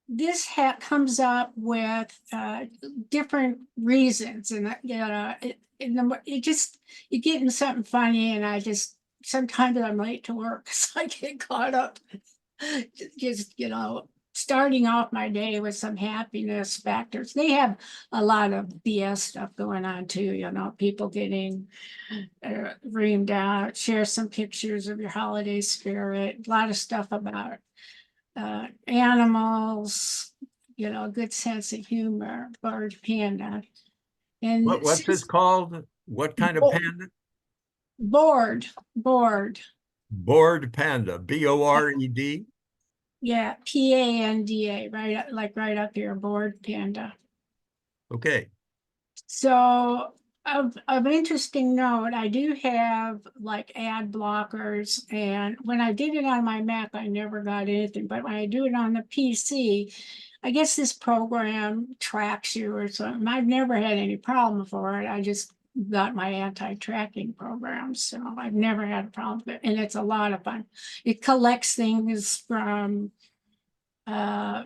this comes up with different reasons, and you get in something funny, and sometimes I'm late to work, so I get caught up just starting off my day with some happiness factors. They have a lot of BS stuff going on too, people getting reamed out. Share some pictures of your holiday spirit, a lot of stuff about animals, a good sense of humor. Board Panda. And what's this called? What kind of panda? Board. Board Panda, BORED. Yeah, PANDA, right up here, Board Panda. Okay. So of interesting note, I do have like ad blockers, and when I did it on my Mac, I never got anything. But when I do it on the PC, I guess this program tracks you or something. I've never had any problem for it. I just got my anti-tracking program, so I've never had a problem with it, and it's a lot of fun. It collects things from uh,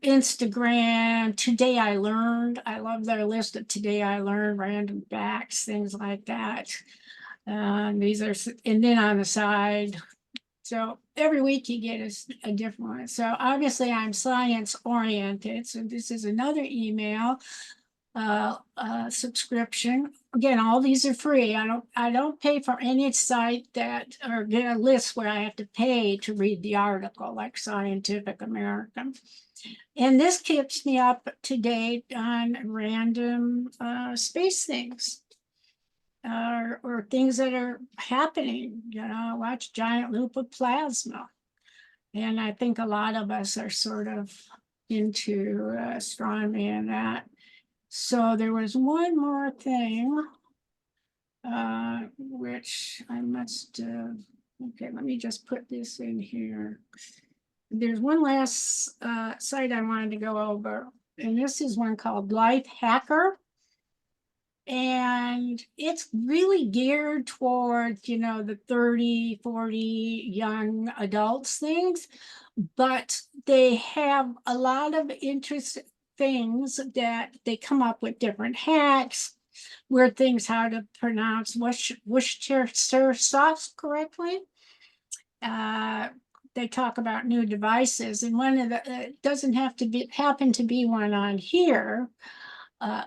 Instagram, Today I Learned. I love their list of Today I Learned, random facts, things like that. These are, and then on the side, so every week you get a different one. So obviously I'm science oriented. So this is another email subscription. Again, all these are free. I don't pay for any site that or get a list where I have to pay to read the article, like Scientific American. And this keeps me up to date on random space things. Or things that are happening, watch Giant Loop of Plasma. And I think a lot of us are sort of into astronomy and that. So there was one more thing, which I must, okay, let me just put this in here. There's one last site I wanted to go over, and this is one called Life Hacker. And it's really geared towards, the 30, 40 young adults things, but they have a lot of interesting things that they come up with different hacks, weird things, how to pronounce Worcestershire sauce correctly. They talk about new devices, and one of the doesn't have to happen to be one on here.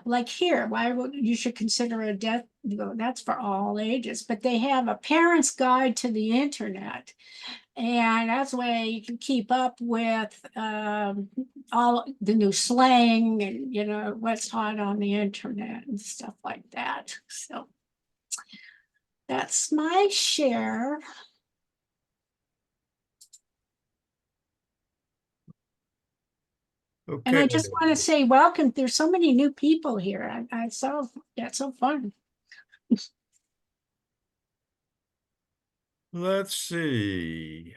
Like here, why would you should consider a death? That's for all ages, but they have a parent's guide to the internet, and that's the way you can keep up with all the new slang and what's hot on the internet and stuff like that. So that's my share. Okay. And I just want to say welcome. There's so many new people here. I saw that's so fun. Let's see.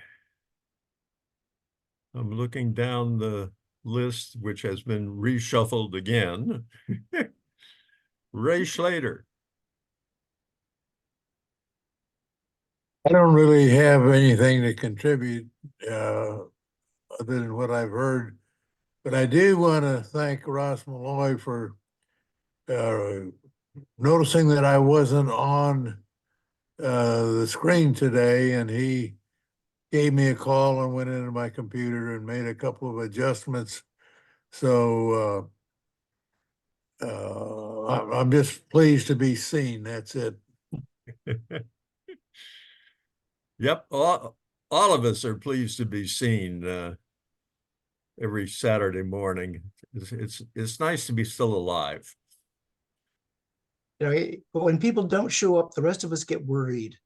I'm looking down the list, which has been reshuffled again. Ray Schlater. I don't really have anything to contribute other than what I've heard, but I do want to thank Ross Malloy for noticing that I wasn't on the screen today, and he gave me a call and went into my computer and made a couple of adjustments. So I'm just pleased to be seen. That's it. Yep, all of us are pleased to be seen every Saturday morning. It's nice to be still alive. But when people don't show up, the rest of us get worried.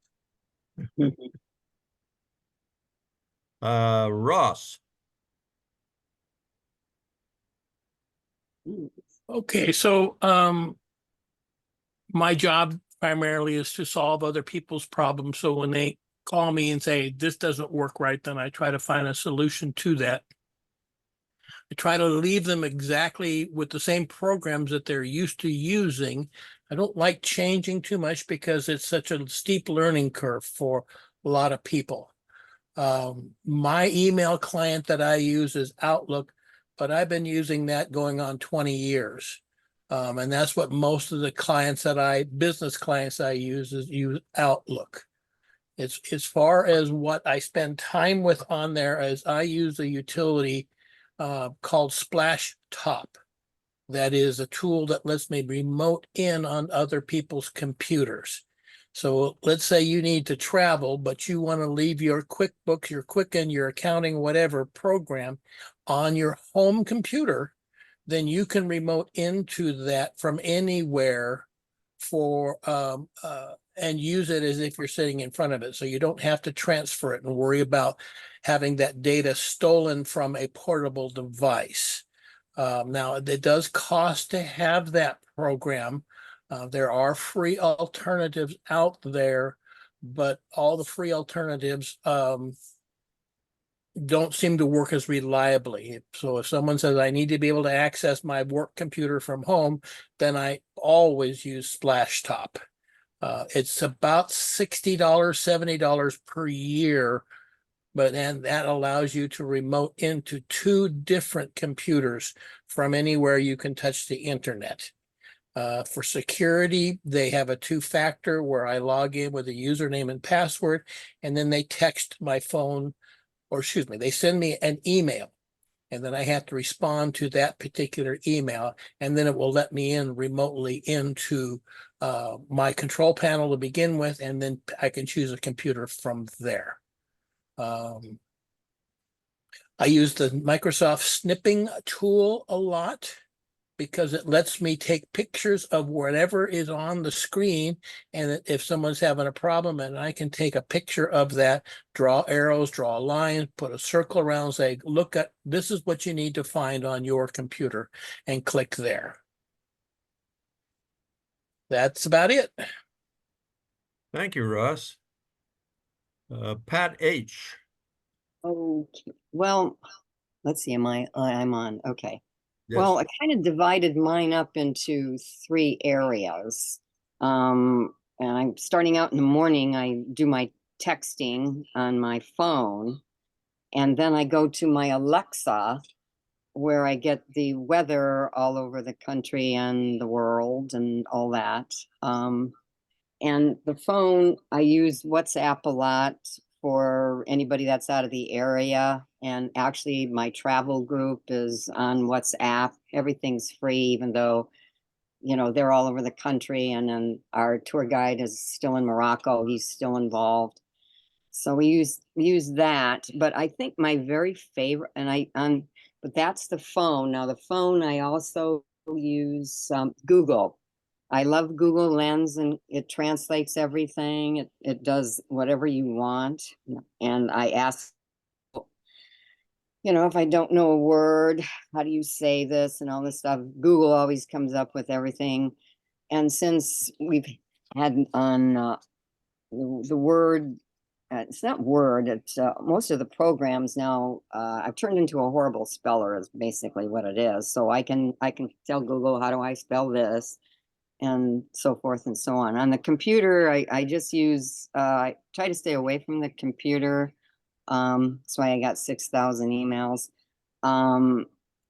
Ross. Okay, so my job primarily is to solve other people's problems. So when they call me and say this doesn't work right, then I try to find a solution to that. I try to leave them exactly with the same programs that they're used to using. I don't like changing too much because it's such a steep learning curve for a lot of people. My email client that I use is Outlook, but I've been using that going on 20 years. And that's what most of the business clients I use Outlook. It's as far as what I spend time with on there, as I use a utility called Splash Top. That is a tool that lets me remote in on other people's computers. So let's say you need to travel, but you want to leave your QuickBooks, your Quicken, your accounting, whatever program on your home computer, then you can remote into that from anywhere and use it as if you're sitting in front of it. So you don't have to transfer it and worry about having that data stolen from a portable device. Now, it does cost to have that program. There are free alternatives out there, but all the free alternatives don't seem to work as reliably. So if someone says I need to be able to access my work computer from home, then I always use Splashtop. It's about $60, $70 per year but then that allows you to remote into 2 different computers from anywhere you can touch the internet. For security, they have a 2-factor where I log in with a username and password, and then they text my phone, or excuse me, they send me an email, and then I have to respond to that particular email, and then it will let me in remotely into my control panel to begin with, and then I can choose a computer from there. I use the Microsoft snipping tool a lot because it lets me take pictures of whatever is on the screen. And if someone's having a problem, and I can take a picture of that, draw arrows, draw a line, put a circle around, say, look at, this is what you need to find on your computer, and click there. That's about it. Thank you, Russ. Pat H. Okay, well, let's see, I'm on, okay. Yes. Well, I kind of divided mine up into 3 areas. And I'm starting out in the morning, I do my texting on my phone, and then I go to my Alexa, where I get the weather all over the country and the world and all that. And the phone, I use WhatsApp a lot for anybody that's out of the area. And actually, my travel group is on WhatsApp. Everything's free, even though, you know, they're all over the country. And then our tour guide is still in Morocco. He's still involved. So we use that. But I think my very favorite, but that's the phone. Now the phone, I also use Google. I love Google Lens, and it translates everything. It does whatever you want. And I ask, you know, if I don't know a word, how do you say this and all this stuff? Google always comes up with everything. And since we've had on the word, it's not Word, it's most of the programs now, I've turned into a horrible speller is basically what it is. So I can tell Google, how do I spell this? And so forth and so on. On the computer, I just use, I try to stay away from the computer. That's why I got 6,000 emails.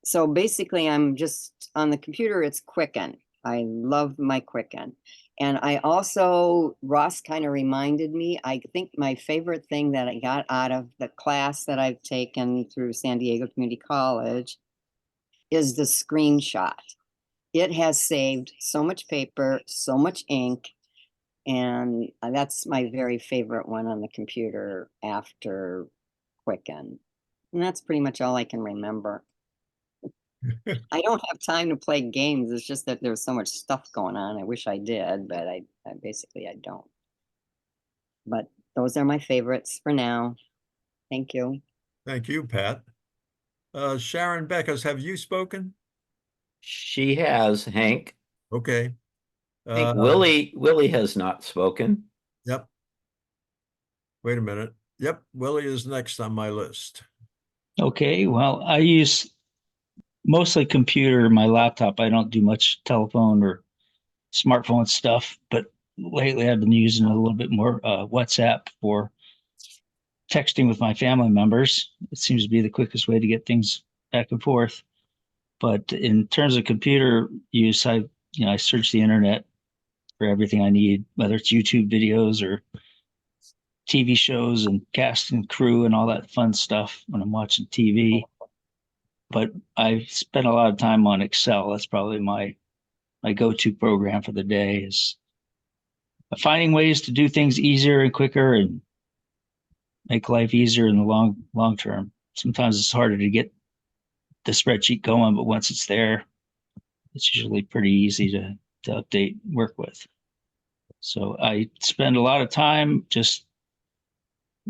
So basically, I'm just on the computer, it's Quicken. I love my Quicken. And I also, Ross kind of reminded me, I think my favorite thing that I got out of the class that I've taken through San Diego Community College is the screenshot. It has saved so much paper, so much ink, and that's my very favorite one on the computer after Quicken. And that's pretty much all I can remember. I don't have time to play games. It's just that there's so much stuff going on. I wish I did, but I basically don't. But those are my favorites for now. Thank you. Thank you, Pat. Sharon Beckers, have you spoken? She has, Hank. Okay. I think Willie has not spoken. Yep. Wait a minute. Yep, Willie is next on my list. Okay, well, I use mostly computer, my laptop. I don't do much telephone or smartphone stuff, but lately I've been using a little bit more WhatsApp for texting with my family members. It seems to be the quickest way to get things back and forth. But in terms of computer use, I search the internet for everything I need, whether it's YouTube videos or TV shows and cast and crew and all that fun stuff when I'm watching TV. But I spend a lot of time on Excel. That's probably my go-to program for the day, is finding ways to do things easier and quicker and make life easier in the long term. Sometimes it's harder to get the spreadsheet going, but once it's there, it's usually pretty easy to update, work with. So I spend a lot of time just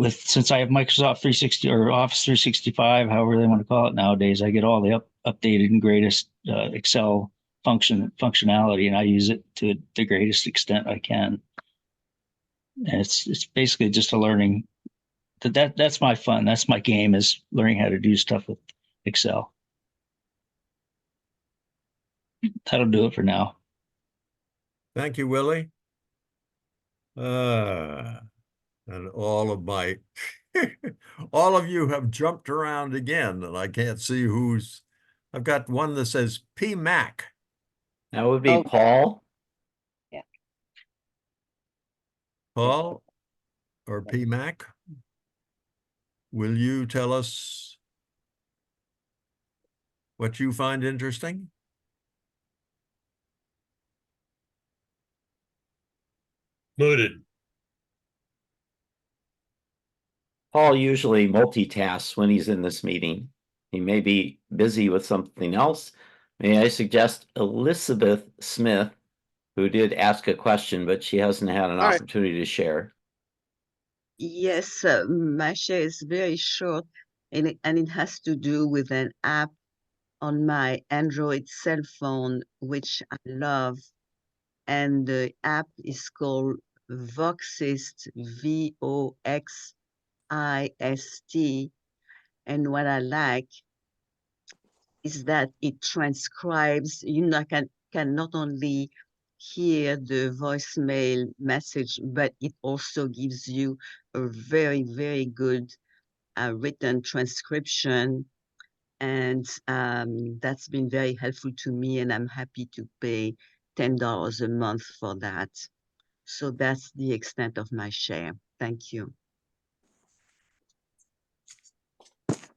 since I have Microsoft 360 or Office 365, however they want to call it nowadays, I get all the updated and greatest Excel functionality, and I use it to the greatest extent I can. And it's basically just a learning. That's my fun. That's my game, is learning how to do stuff with Excel. That'll do it for now. Thank you, Willie. And all of my All of you have jumped around again, and I can't see who's. I've got one that says P Mac. That would be Oh. Paul. Yeah. Paul or P Mac. Will you tell us what you find interesting? Muted. Paul usually multitasks when he's in this meeting. He may be busy with something else. May I suggest Elizabeth Smith, who did ask a question, but she hasn't had an All right. opportunity to share. Yes, my share is very short, and it has to do with an app on my Android cell phone, which I love. And the app is called Voxist, Voxist. And what I like is that it transcribes, can not only hear the voicemail message, but it also gives you a very, very good written transcription. And that's been very helpful to me, and I'm happy to pay $10 a month for that. So that's the extent of my share. Thank you.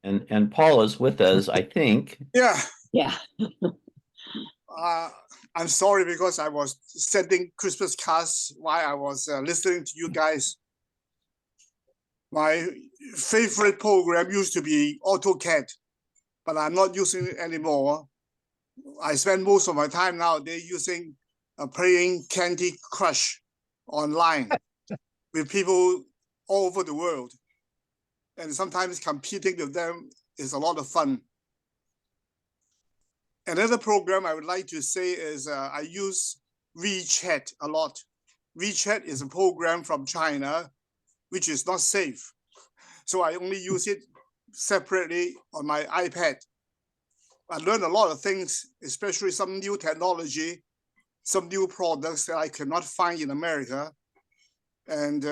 And Paul is with us, I think. Yeah. Yeah. I'm sorry because I was sending Christmas cards while I was listening to you guys. My favorite program used to be AutoCAD, but I'm not using it anymore. I spend most of my time nowadays using playing Candy Crush online with people all over the world. And sometimes competing with them is a lot of fun. Another program I would like to say is I use WeChat a lot. WeChat is a program from China, which is not safe. So I only use it separately on my iPad. I learned a lot of things, especially some new technology, some new products that I cannot find in America. And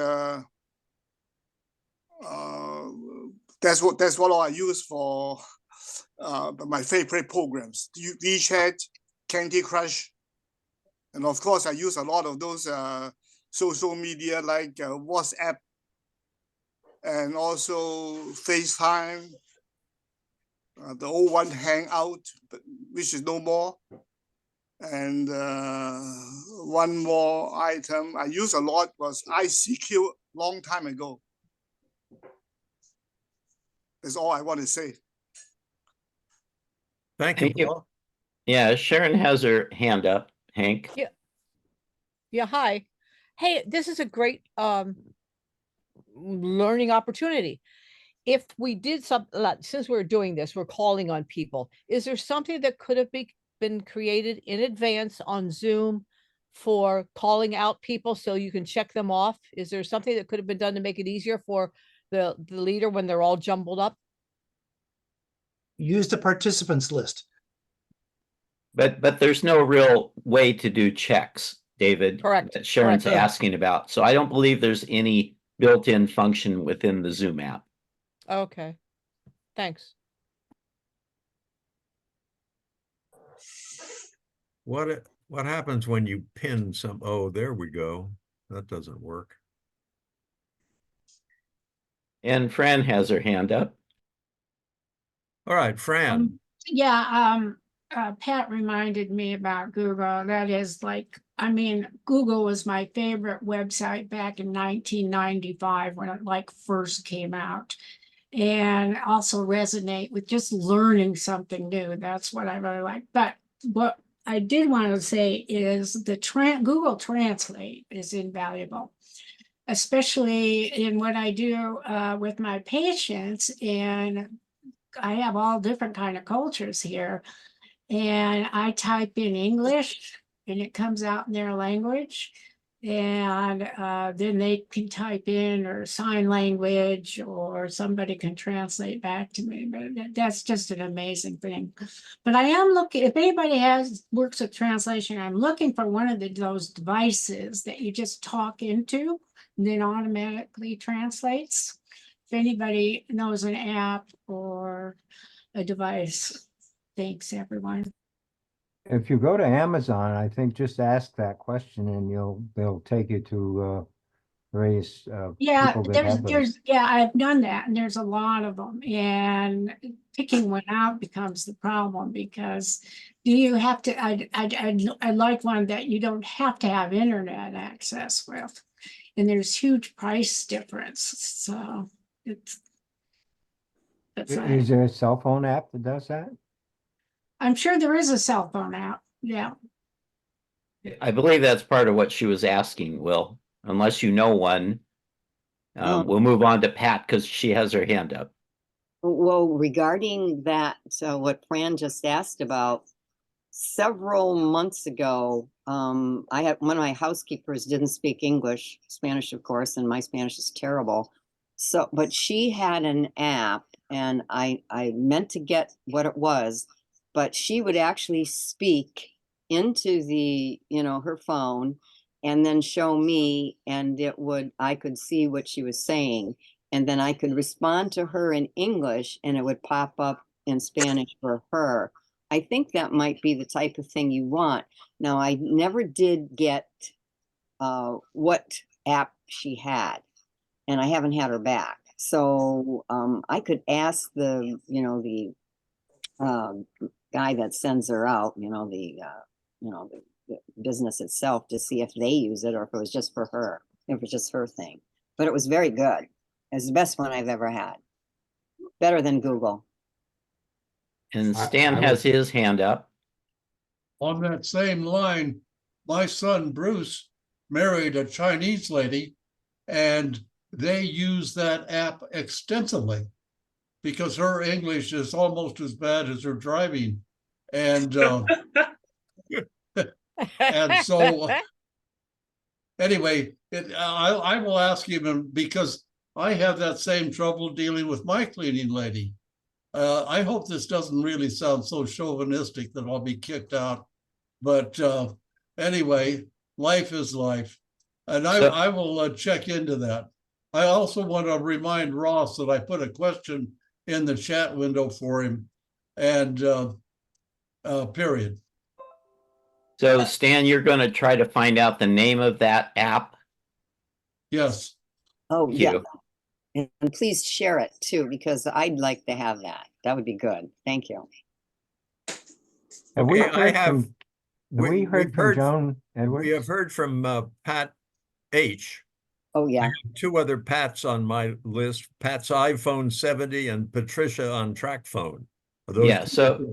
that's what I use for my favorite programs: WeChat, Candy Crush, and of course I use a lot of those social media like WhatsApp and also FaceTime, the old one Hangout, but which is no more. And one more item I use a lot was ICQ long time ago. That's all I want to say. Thank you, Paul. Yeah, Sharon has her hand up, Hank. Yeah. Yeah, hi. Hey, this is a great learning opportunity. If we did something, since we're doing this, we're calling on people. Is there something that could have been created in advance on Zoom for calling out people so you can check them off? Is there something that could have been done to make it easier for the leader when they're all jumbled up? Use the participants list. But there's no real way to do checks, David. Correct. That Sharon's Correct. asking about. So I don't believe there's any built-in function within the Zoom app. Okay. Thanks. What happens when you pin some? Oh, there we go. That doesn't work. And Fran has her hand up. All right, Fran. Pat reminded me about Google. That is like, I mean, Google was my favorite website back in 1995 when it like first came out. And also resonate with just learning something new. That's what I really like. But what I did want to say is the Google Translate is invaluable, especially in what I do with my patients. And I have all different kind of cultures here. And I type in English and it comes out in their language. And then they can type in or sign language or somebody can translate back to me. But that's just an amazing thing. But I am looking, if anybody works with translation, I'm looking for one of those devices that you just talk into and then automatically translates. if anybody knows an app or a device. Thanks, everyone. If you go to Amazon, I think just ask that question and they'll take you to various Yeah, people that have those. yeah, I've done that, and there's a lot of them, and picking one out becomes the problem because do you have to? I like one that you don't have to have internet access with, and there's huge price difference. So Is there a cell phone app that does that? I'm sure there is a cell phone app. Yeah. I believe that's part of what she was asking, Will, unless you know one. We'll move on to Pat because she has her hand up. Well, regarding that, what Fran just asked about, several months ago, I had one of my housekeepers didn't speak English, Spanish, of course, and my Spanish is terrible. So, but she had an app, and I meant to get what it was, but she would actually speak into the, her phone and then show me, and I could see what she was saying. And then I could respond to her in English and it would pop up in Spanish for her. I think that might be the type of thing you want. Now, I never did get what app she had, and I haven't had her back. So I could ask the guy that sends her out, the business itself, to see if they use it or if it was just for her, if it was just her thing. But it was very good. It's the best one I've ever had. Better than Google. And Stan has his hand up. On that same line, my son Bruce married a Chinese lady, and they use that app extensively because her English is almost as bad as her driving. And and so anyway, I will ask him, because I have that same trouble dealing with my cleaning lady. I hope this doesn't really sound so chauvinistic that I'll be kicked out. But anyway, life is life. And I will check into that. I also want to remind Ross that I put a question in the chat window for him, and period. So Stan, you're going to try to find out the name of that app? Yes. Oh, Thank yeah. you. And please share it too, because I'd like to have that. That would be good. Thank you. Have we Okay, heard from, we've from Joan Edwards? We have heard from Pat H. Oh, yeah. I have two other Pats on my list, Pat's iPhone 70 and Patricia on track phone. Yeah, so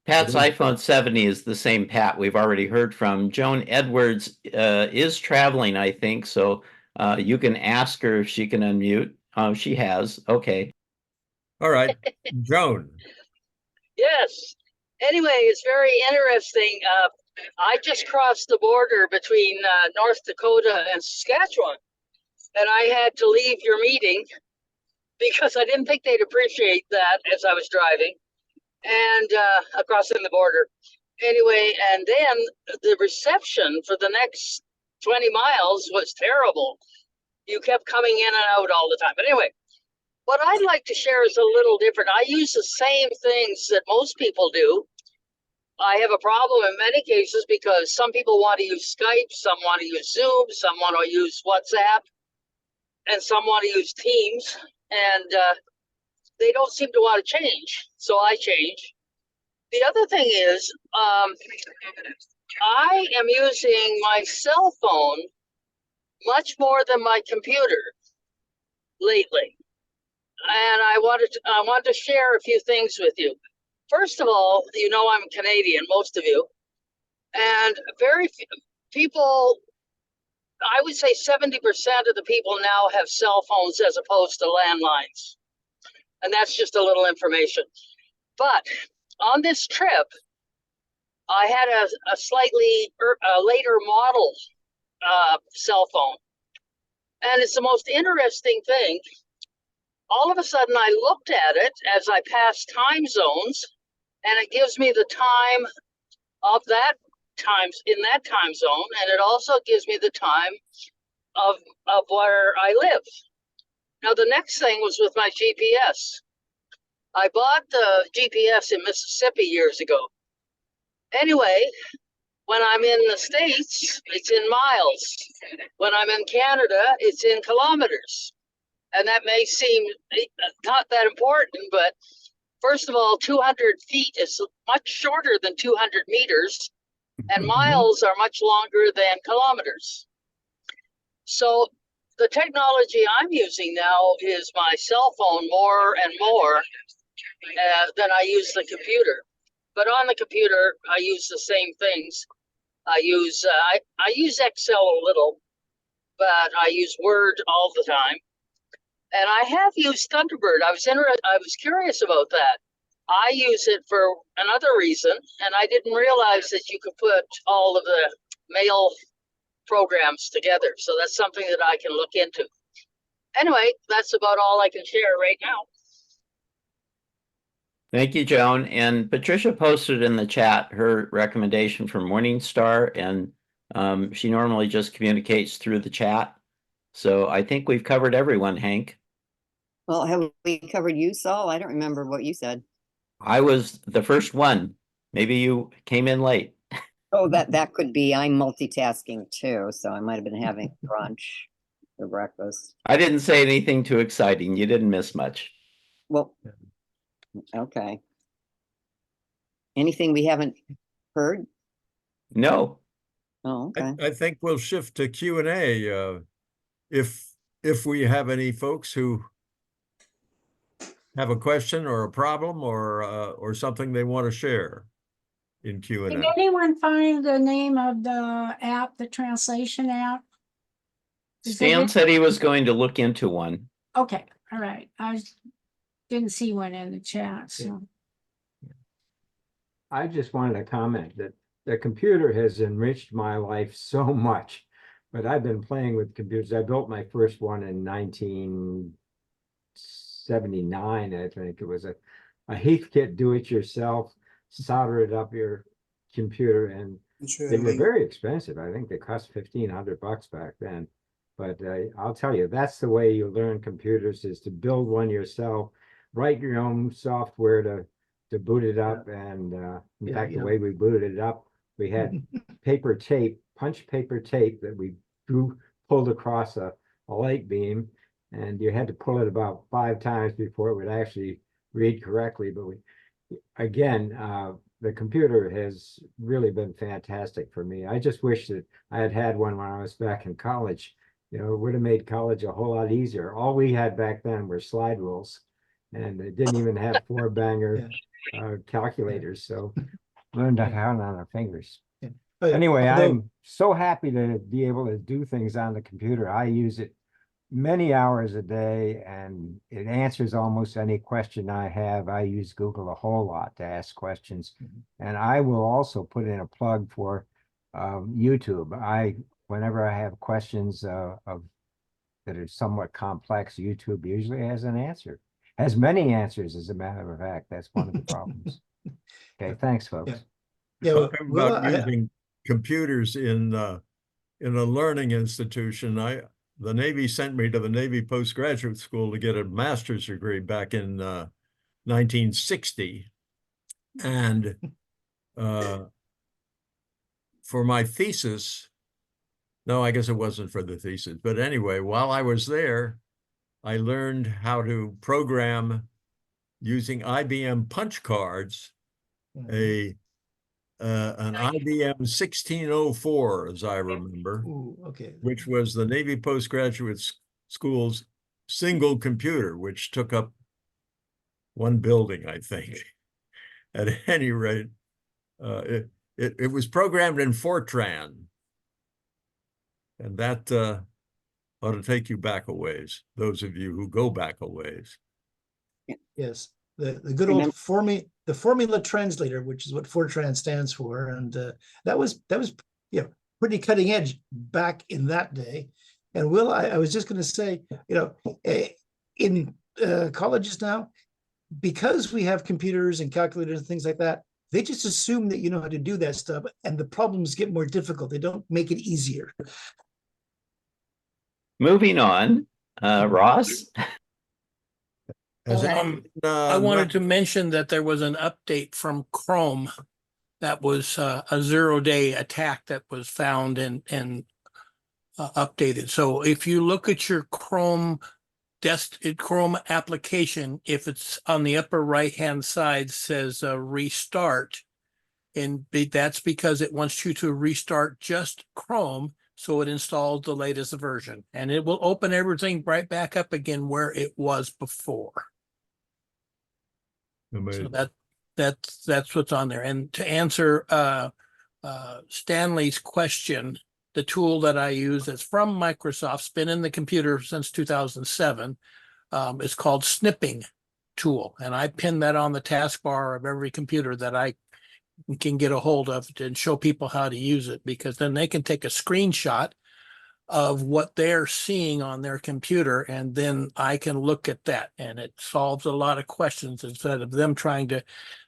Pat's iPhone 70 is the same Pat we've already heard from. Joan Edwards is traveling, I think, so you can ask her if she can unmute. She has. Okay. All right, Joan. Yes. Anyway, it's very interesting. I just crossed the border between North Dakota and Saskatchewan, and I had to leave your meeting because I didn't think they'd appreciate that as I was driving and crossing the border. Anyway, and then the reception for the next 20 miles was terrible. You kept coming in and out all the time. But anyway, what I'd like to share is a little different. I use the same things that most people do. I have a problem in many cases because some people want to use Skype, some want to use Zoom, some want to use WhatsApp, and some want to use Teams. And they don't seem to want to change. So I change. The other thing is, I am using my cell phone much more than my computer lately. And I want to share a few things with you. First of all, you know I'm Canadian, most of you, and very few people, I would say 70% of the people now have cell phones as opposed to landlines. And that's just a little information. But on this trip, I had a slightly later model cell phone. And it's the most interesting thing. All of a sudden, I looked at it as I passed time zones, and it gives me the time of that times in that time zone, and it also gives me the time of where I live. Now, the next thing was with my GPS. I bought the GPS in Mississippi years ago. Anyway, when I'm in the States, it's in miles. When I'm in Canada, it's in kilometers. And that may seem not that important, but first of all, 200 feet is much shorter than 200 meters, and miles are much longer than kilometers. So the technology I'm using now is my cell phone more and more than I use the computer. But on the computer, I use the same things. I use Excel a little, but I use Word all the time. And I have used Thunderbird. I was curious about that. I use it for another reason, and I didn't realize that you could put all of the mail programs together. So that's something that I can look into. Anyway, that's about all I can share right now. Thank you, Joan. And Patricia posted in the chat her recommendation for Morningstar, and she normally just communicates through the chat. So I think we've covered everyone, Hank. Well, have we covered you, Saul? I don't remember what you said. I was the first one. Maybe you came in late. Oh, that could be. I'm multitasking too, so I might have been having brunch for breakfast. I didn't say anything too exciting. You didn't miss much. Well, okay. Anything we haven't heard? No. Oh, okay. I think we'll shift to Q&A if we have any folks who have a question or a problem or something they want to share in Q&A. Did anyone find the name of the app, the translation app? Stan said he was going to look into one. Okay, all right. Didn't see one in the chat, so. I just wanted to comment that the computer has enriched my life so much, but I've been playing with computers. I built my first one in 1979, I think. It was a Heathkit do-it-yourself, solder it up your computer, and they were very expensive. I think they cost $1,500 back then. But I'll tell you, that's the way you learn computers, is to build one yourself, write your own software to boot it up. And in fact, the way we booted it up, we had paper tape, punch paper tape that we pulled across a light beam, and you had to pull it about 5 times before it would actually read correctly. But again, the computer has really been fantastic for me. I just wish that I had had one when I was back in college. It would have made college a whole lot easier. All we had back then were slide rules, and it didn't even have 4-banger calculators. So learned to count on our fingers. Anyway, I'm so happy to be able to do things on the computer. I use it many hours a day, and it answers almost any question I have. I use Google a whole lot to ask questions. And I will also put in a plug for YouTube. Whenever I have questions that are somewhat complex, YouTube usually has an answer. Has many answers, as a matter of fact. That's one of the problems. Okay, thanks, folks. Talking about using computers in a learning institution, the Navy sent me to the Navy postgraduate school to get a master's degree back in 1960. And for my thesis, no, I guess it wasn't for the thesis, but anyway, while I was there, I learned how to program using IBM punch cards, an IBM 1604, as I remember, which was the Navy postgraduate school's single computer, which took up one building, I think. At any rate, it was programmed in Fortran. And that ought to take you back a ways, those of you who go back a ways. Yes, the good old formula translator, which is what Fortran stands for, and that was pretty cutting edge back in that day. And Will, I was just going to say, in colleges now, because we have computers and calculators and things like that, they just assume that you know how to do that stuff, and the problems get more difficult. They don't make it easier. Moving on, Ross? Has I anyone, wanted to mention that there was an update from Chrome that was a 0-day attack that was found and updated. So if you look at your Chrome application, if it's on the upper right-hand side says restart, and that's because it wants you to restart just Chrome so it installs the latest version, and it will open everything right back up again where it was before. So that's what's on there. And to answer Stanley's question, the tool that I use that's from Microsoft, it's been in the computer since 2007. It's called Snipping Tool, and I pin that on the taskbar of every computer that I can get a hold of and show people how to use it, because then they can take a screenshot of what they're seeing on their computer, and then I can look at that, and it solves a lot of questions instead of them trying to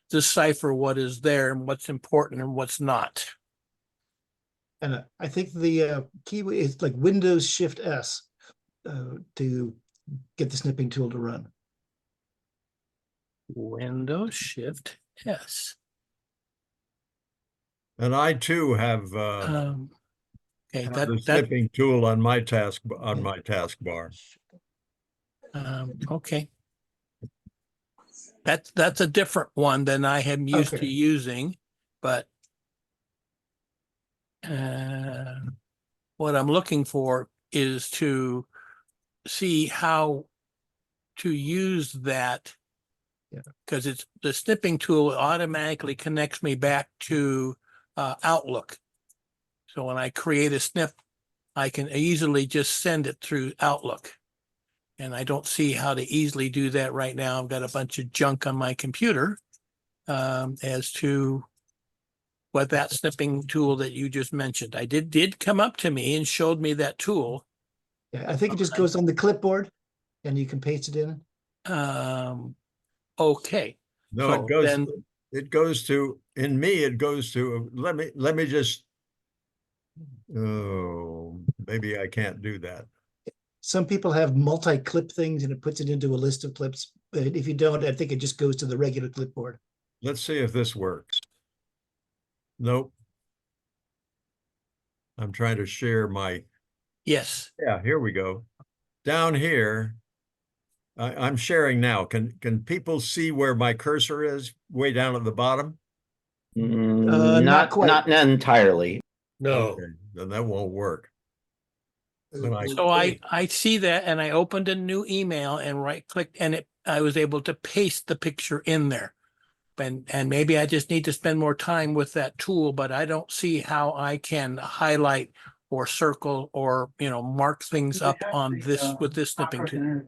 decipher what is there and what's important and what's not. And I think the key is like Windows Shift S to get the snipping tool to run. Windows Shift S. And I too have Okay, the snipping tool on my taskbar. Okay. That's a different one than I am used to using, but what I'm looking for is to see how to use that, because it's the snipping tool automatically connects me back to Outlook. So when I create a snip, I can easily just send it through Outlook. And I don't see how to easily do that right now. I've got a bunch of junk on my computer as to what that snipping tool that you just mentioned. I did come up to me and showed me that tool. Yeah, I think it just goes on the clipboard and you can paste it in. Okay. No, so it goes to, in me, it goes to, let me just, oh, maybe I can't do that. Some people have multi-clip things and it puts it into a list of clips. But if you don't, I think it just goes to the regular clipboard. Let's see if this works. Nope. I'm trying to share my. Yes. Yeah, here we go. Down here, I'm sharing now. Can people see where my cursor is way down at the bottom? Not quite. Not entirely. No. Okay, then that won't work. So I see that, and I opened a new email and right clicked, and I was able to paste the picture in there. And maybe I just need to spend more time with that tool, but I don't see how I can highlight or circle or mark things up on this with this snipping tool.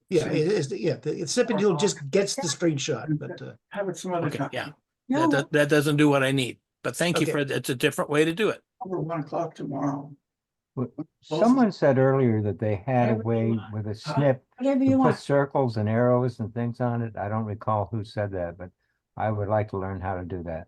Yeah, it is. Yeah, the snipping tool just gets the screenshot, but have it some other Okay, time. yeah, No. that doesn't do what I need. But thank you Okay. for it. It's a different way to do it. Over 1 o'clock tomorrow. Someone said earlier that they had a way with a snip Whatever to you put want. circles and arrows and things on it. I don't recall who said that, but I would like to learn how to do that.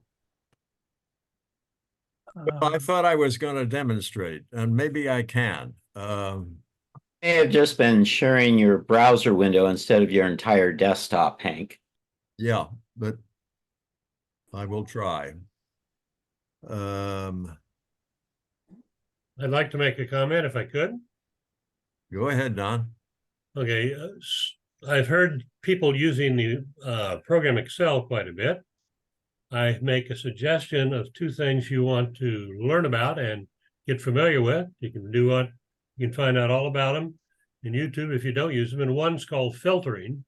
Well, I thought I was going to demonstrate, and maybe I can. May have just been sharing your browser window instead of your entire desktop, Hank. Yeah, but I will try. I'd like to make a comment if I could. Go ahead, Don. Okay, I've heard people using the program Excel quite a bit. I make a suggestion of 2 things you want to learn about and get familiar with. You can find out all about them in YouTube if you don't use them. And one's called filtering.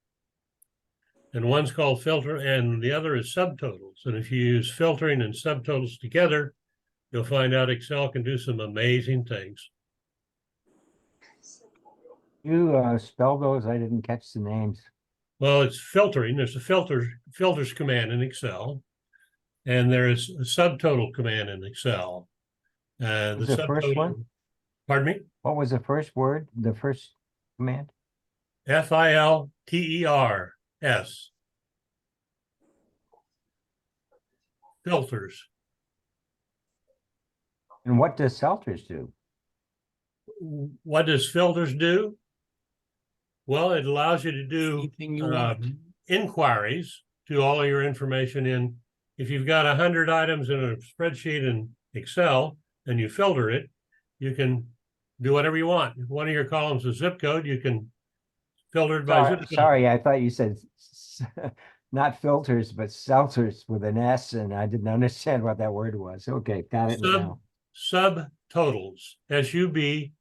And one's called filter, and the other is subtotals. And if you use filtering and subtotals together, you'll find out Excel can do some amazing things. You spell those? I didn't catch the names. Well, it's filtering. There's a filters command in Excel, and there is a subtotal command in Excel. What was the first one? Pardon me? What was the first word? The first command? filters. Filters. And what does filters do? What does filters do? Well, it allows you to do Anything you want. inquiries to all of your information in. If you've got 100 items in a spreadsheet in Excel and you filter it, you can do whatever you want. If one of your columns is zip code, you can filter it by zip code. Sorry, I thought you said not filters, but seltzers with an S, and I didn't understand what that word was. Okay, got it now. Subtotals, SUBTOTALS,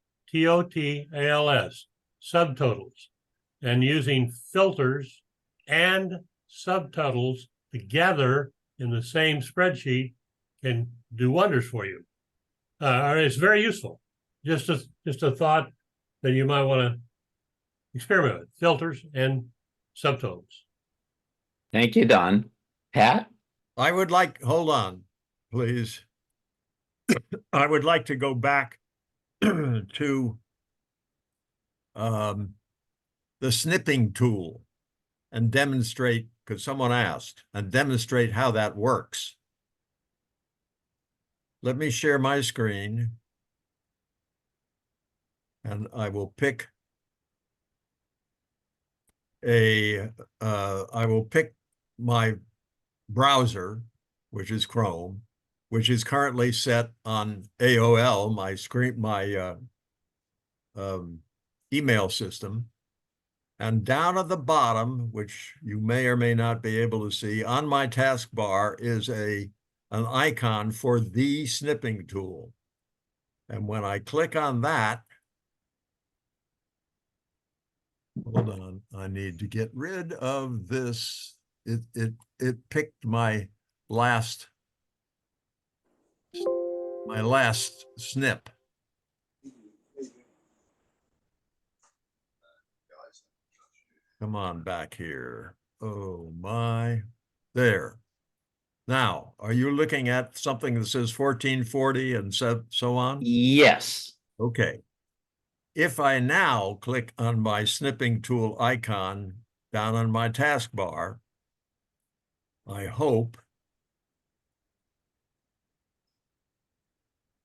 subtotals, and using filters and subtotals together in the same spreadsheet can do wonders for you. It's very useful. Just a thought that you might want to experiment with, filters and subtotals. Thank you, Don. Pat? I would like, hold on, please. I would like to go back to the snipping tool and demonstrate, because someone asked, and demonstrate how that works. Let me share my screen. And I will pick I will pick my browser, which is Chrome, which is currently set on AOL, my email system. And down at the bottom, which you may or may not be able to see, on my taskbar is an icon for the snipping tool. And when I click on that, hold on, I need to get rid of this. It picked my last snip. Come on back here. Oh my, there. Now, are you looking at something that says 1440 and so on? Yes. Okay. If I now click on my snipping tool icon down on my taskbar, I hope.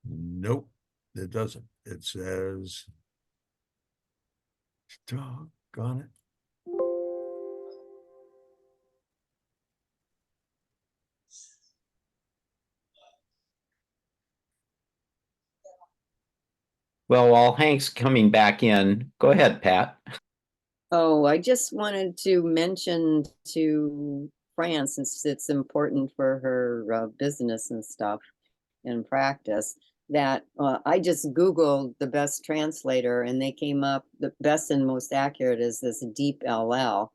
Nope, it doesn't. It says, doggone it. Well, while Hank's coming back in, go ahead, Pat. Oh, I just wanted to mention to Fran, since it's important for her business and stuff and practice, that I just Googled the best translator and they came up, the best and most accurate is this Deep LL.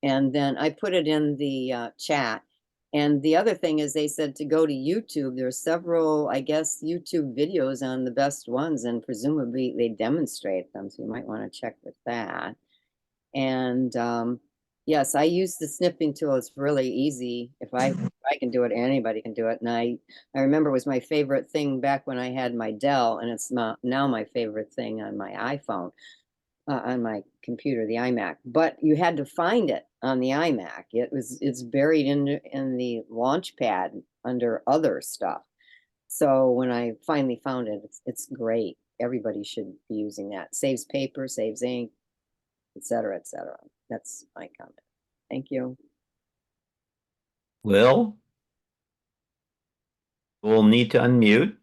And then I put it in the chat. And the other thing is they said to go to YouTube. There's several, I guess, YouTube videos on the best ones, and presumably they demonstrate them. So you might want to check with that. And yes, I use the snipping tool. It's really easy. If I can do it, anybody can do it. And I remember it was my favorite thing back when I had my Dell, and it's now my favorite thing on my iPhone, on my computer, the iMac. But you had to find it on the iMac. It's buried in the launch pad under other stuff. So when I finally found it, it's great. Everybody should be using that. Saves paper, saves ink, etc., etc. That's my comment. Thank you. Will? We'll need to unmute.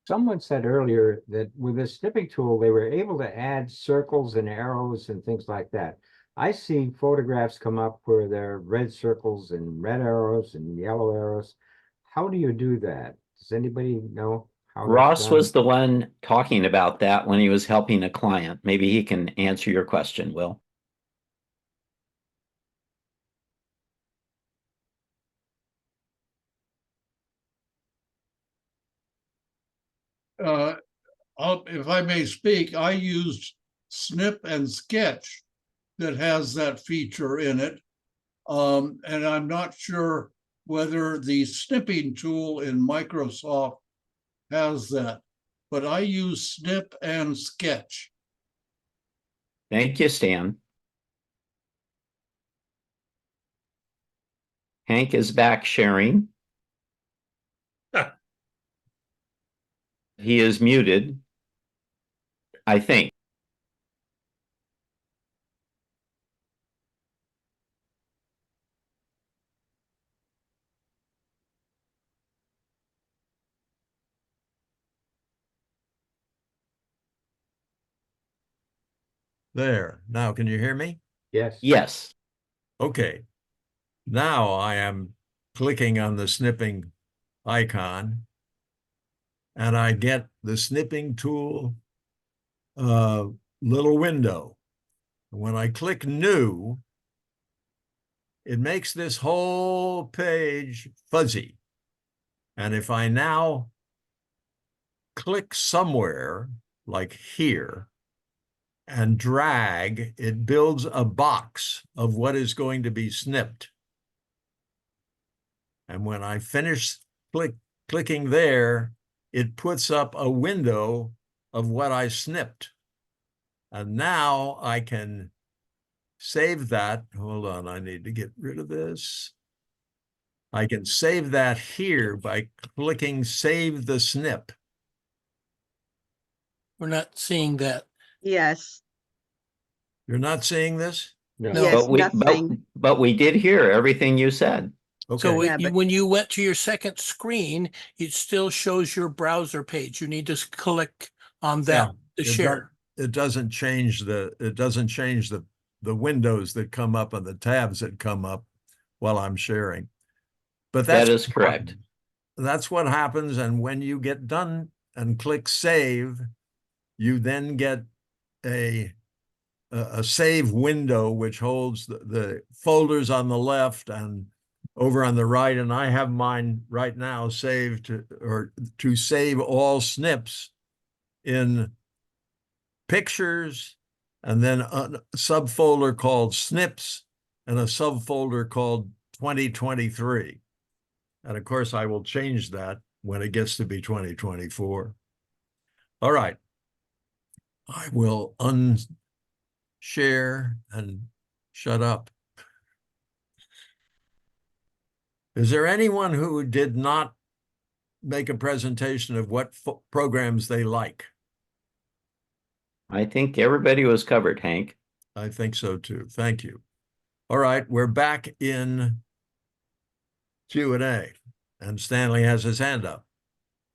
Someone said earlier that with the snipping tool, they were able to add circles and arrows and things like that. I see photographs come up where there are red circles and red arrows and yellow arrows. How do you do that? Does anybody know how that's Ross done? was the one talking about that when he was helping a client. Maybe he can answer your question, Will. If I may speak, I used Snip and Sketch that has that feature in it. And I'm not sure whether the snipping tool in Microsoft has that, but I use Snip and Sketch. Thank you, Stan. Hank is back sharing. He is muted, I think. There. Now, can you hear me? Yes. Yes. Okay. Now I am clicking on the snipping icon and I get the snipping tool little window. When I click new, it makes this whole page fuzzy. And if I now click somewhere like here and drag, it builds a box of what is going to be snipped. And when I finish clicking there, it puts up a window of what I snipped. And now I can save that. Hold on, I need to get rid of this. I can save that here by clicking Save the Snip. We're not seeing that. Yes. You're not seeing this? No. Yes, But we did hear everything you said. Okay. So Yeah, but when you went to your second screen, it still shows your browser page. You need to click on that to share. It doesn't change the windows that come up and the tabs that come up while I'm sharing. But That is correct. That's what happens. And when you get done and click save, you then get a save window, which holds the folders on the left and over on the right. And I have mine right now saved to save all snips in pictures, and then a subfolder called snips and a subfolder called 2023. And of course, I will change that when it gets to be 2024. All right. I will unshare and shut up. Is there anyone who did not make a presentation of what programs they like? I think everybody was covered, Hank. I think so too. Thank you. All right, we're back in Q&A, and Stanley has his hand up.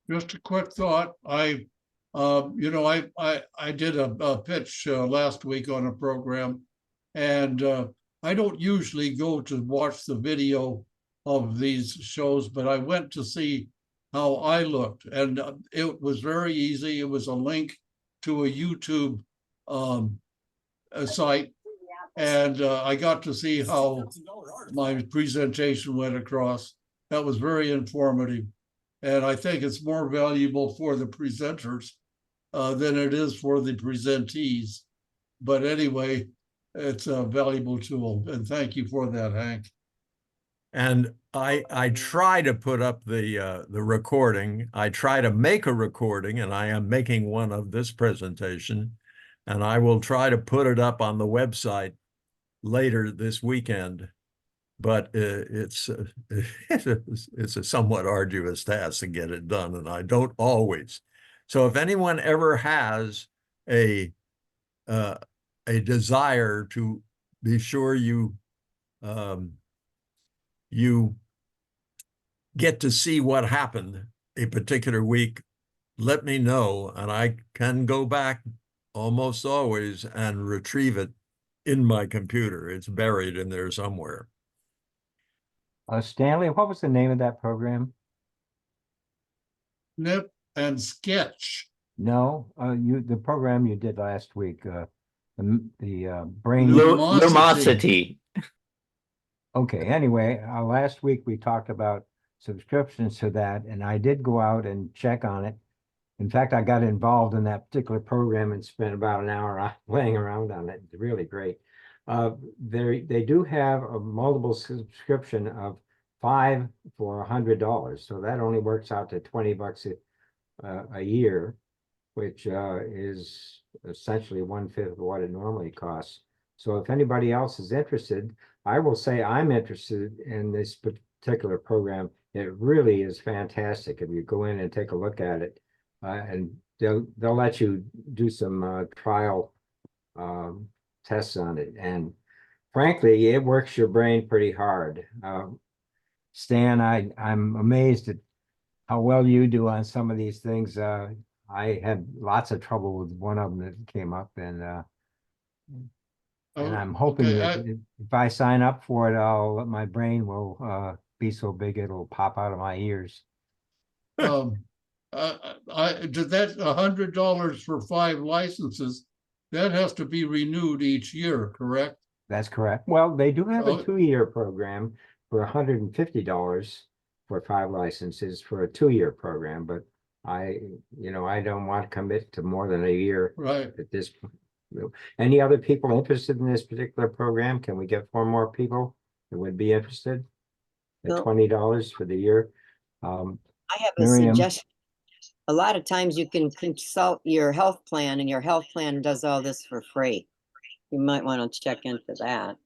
Just a quick thought. I did a pitch last week on a program, and I don't usually go to watch the video of these shows, but I went to see how I looked, and it was very easy. It was a link to a YouTube a site, and I got to see how my presentation went across. That was very informative. And I think it's more valuable for the presenters than it is for the presentees. But anyway, it's a valuable tool. And thank you for that, Hank. And I try to put up the recording. I try to make a recording, and I am making one of this presentation. And I will try to put it up on the website later this weekend. But it's a somewhat arduous task to get it done, and I don't always. So if anyone ever has a desire to be sure you get to see what happened a particular week, let me know, and I can go back almost always and retrieve it in my computer. It's buried in there somewhere. Stanley, what was the name of that program? Snip and Sketch. No, the program you did last week, the brain Lumosity. Okay, anyway, last week we talked about subscriptions to that, and I did go out and check on it. In fact, I got involved in that particular program and spent about an hour playing around on it. It's really great. They do have a multiple subscription of 5 for $100, so that only works out to $20 a year, which is essentially 1/5 of what it normally costs. So if anybody else is interested, I will say I'm interested in this particular program. It really is fantastic if you go in and take a look at it. and they'll let you do some trial tests on it. And frankly, it works your brain pretty hard. Stan, I'm amazed at how well you do on some of these things. I had lots of trouble with one of them that came up, and I'm hoping that if I sign up for it, my brain will be so big it'll pop out of my ears. Did that $100 for 5 licenses, that has to be renewed each year, correct? That's correct. Well, they do have a Oh. 2-year program for $150 for 5 licenses for a 2-year program, but I don't want to commit to more than a year Right. at this point. Any other people interested in this particular program? Can we get 4 more people that would be interested at Well- $20 for the year? I have a Miriam? suggestion. A lot of times you can consult your health plan, and your health plan does all this for free. You might want to check into that.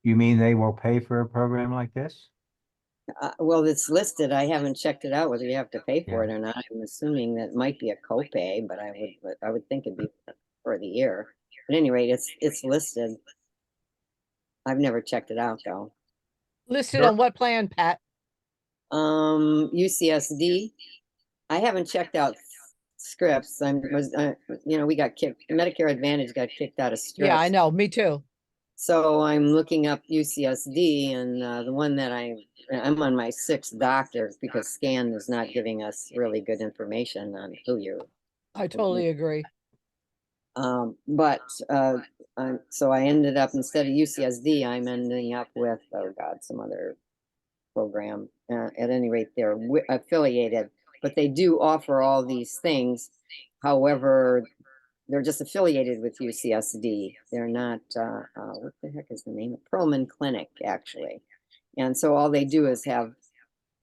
You mean they will pay for a program like this? Well, it's listed. I haven't checked it out whether you have to pay for it or not. I'm assuming that might be a copay, but I would think it'd be for the year. At any rate, it's listed. I've never checked it out though. Listed on what plan, Pat? UCSD. I haven't checked out Scripps. We got kicked. Medicare Advantage got kicked out of Scripps. Yeah, I know. Me too. So I'm looking up UCSD, and the one that I'm on my 6th doctor because Scan is not giving us really good information on who you're. I totally agree. So I ended up, instead of UCSD, I'm ending up with, some other program. At any rate, they're affiliated, but they do offer all these things. However, they're just affiliated with UCSD. They're not, what the heck is the name? Perlman Clinic, actually. And so all they do is have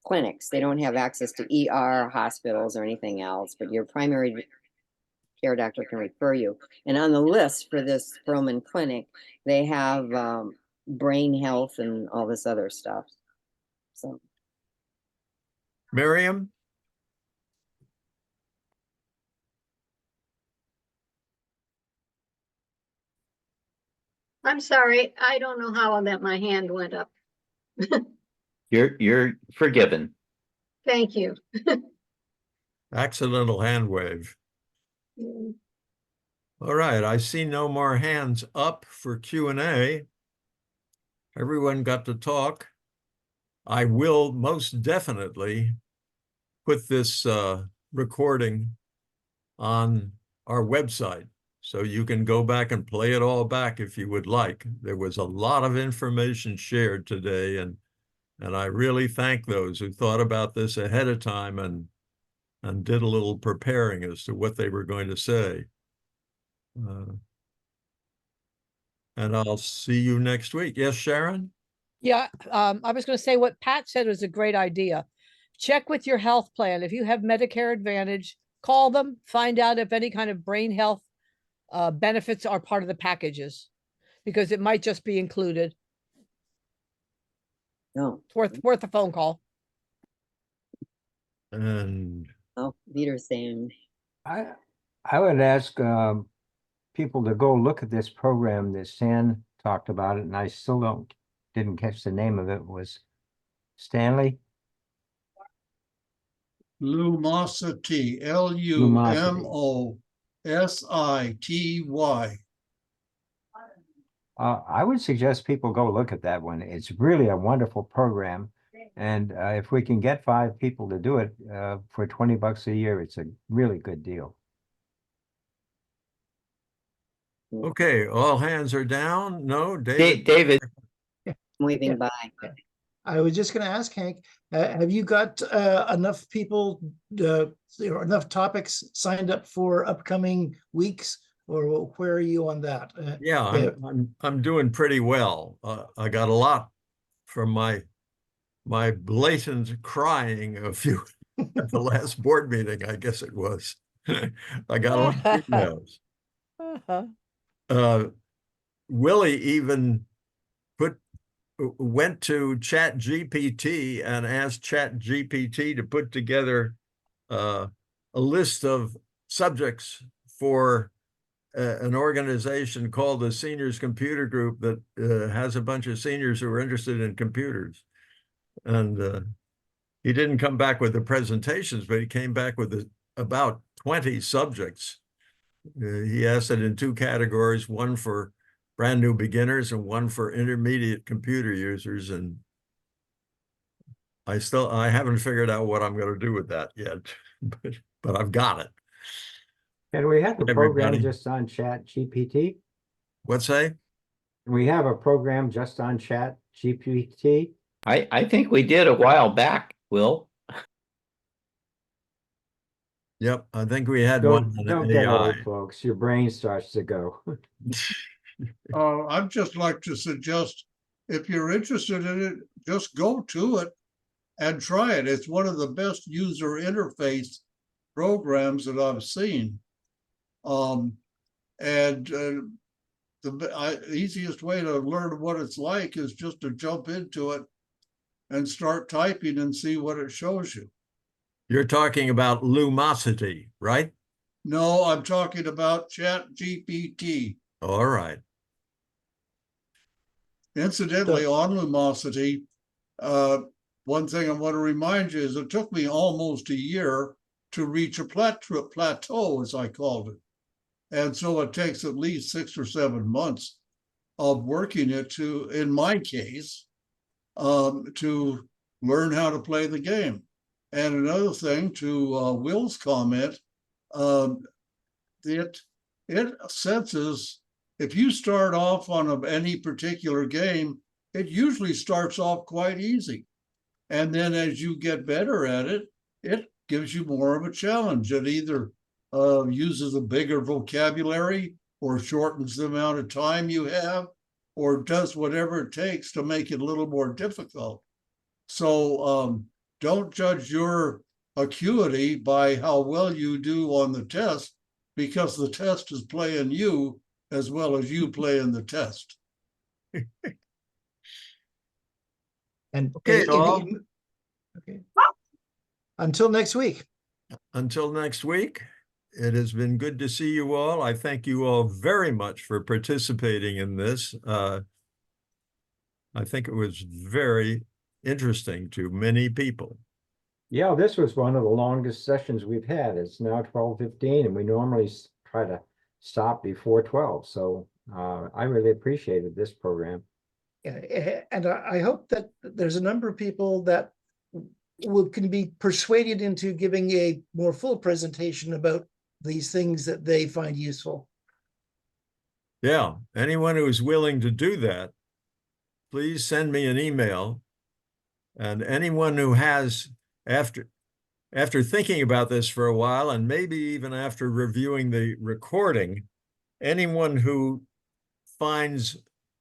clinics. They don't have access to ER, hospitals, or anything else, but your primary care doctor can refer you. And on the list for this Perlman Clinic, they have brain health and all this other stuff. So, Miriam? I'm sorry, I don't know how that my hand went up. You're forgiven. Thank you. Accidental hand wave. All right, I see no more hands up for Q&A. Everyone got to talk. I will most definitely put this recording on our website, so you can go back and play it all back if you would like. There was a lot of information shared today, and I really thank those who thought about this ahead of time and did a little preparing as to what they were going to say. And I'll see you next week. Yes, Sharon? Yeah, I was going to say what Pat said was a great idea. Check with your health plan. If you have Medicare Advantage, call them, find out if any kind of brain health benefits are part of the packages, because it might just be included. No. It's worth a phone call. And Peter's saying, I would ask people to go look at this program that Stan talked about it, and I still didn't catch the name of it. Was Stanley? Lumosity, LUMOSITY. I would suggest people go look at that one. It's really a wonderful program. And if we can get 5 people to do it for $20 a year, it's a really good deal. Okay, all hands are down. No, David. Waving by. I was just going to ask Hank, have you got enough people, enough topics signed up for upcoming weeks, or where are you on that? Yeah, I'm doing pretty well. I got a lot from my blatant crying at the last board meeting, I guess it was. I got a lot of emails. Willie even went to ChatGPT and asked ChatGPT to put together a list of subjects for an organization called the Seniors Computer Group that has a bunch of seniors who are interested in computers. And he didn't come back with the presentations, but he came back with about 20 subjects. He asked it in 2 categories, one for brand new beginners and one for intermediate computer users. And I haven't figured out what I'm going to do with that yet, but I've got it. And we have a program Everybody. just on Chat GPT. What's that? We have a program just on Chat GPT. I think we did a while back, Will. Yep, I think we had Don't, one on don't get AI. old, folks. Your brain starts to go. I'd just like to suggest, if you're interested in it, just go to it and try it. It's one of the best user interface programs that I've seen. The easiest way to learn what it's like is just to jump into it and start typing and see what it shows you. You're talking about Lumosity, right? No, I'm talking about Chat GPT. All right. Incidentally, on Lumosity, one thing I want to remind you is it took me almost a year to reach a plateau, as I called it. And so it takes at least 6 or 7 months of working it to, in my case, to learn how to play the game. And another thing, to Will's comment, it senses, if you start off on any particular game, it usually starts off quite easy. And then as you get better at it, it gives you more of a challenge. It either uses a bigger vocabulary or shortens the amount of time you have, or does whatever it takes to make it a little more difficult. So don't judge your acuity by how well you do on the test, because the test is playing you as well as you play in the test. And Okay, all. okay. Until next week. Until next week, it has been good to see you all. I thank you all very much for participating in this. I think it was very interesting to many people. Yeah, this was one of the longest sessions we've had. It's now 12:15, and we normally try to stop before 12. So I really appreciated this program. And I hope that there's a number of people that can be persuaded into giving a more full presentation about these things that they find useful. Yeah, anyone who is willing to do that, please send me an email. And anyone who has, after thinking about this for a while, and maybe even after reviewing the recording, anyone who finds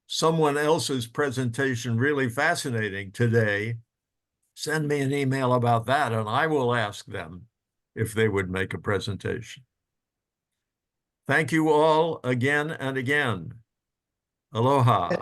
someone else's presentation really fascinating today, send me an email about that, and I will ask them if they would make a presentation. Thank you all again and again. Aloha.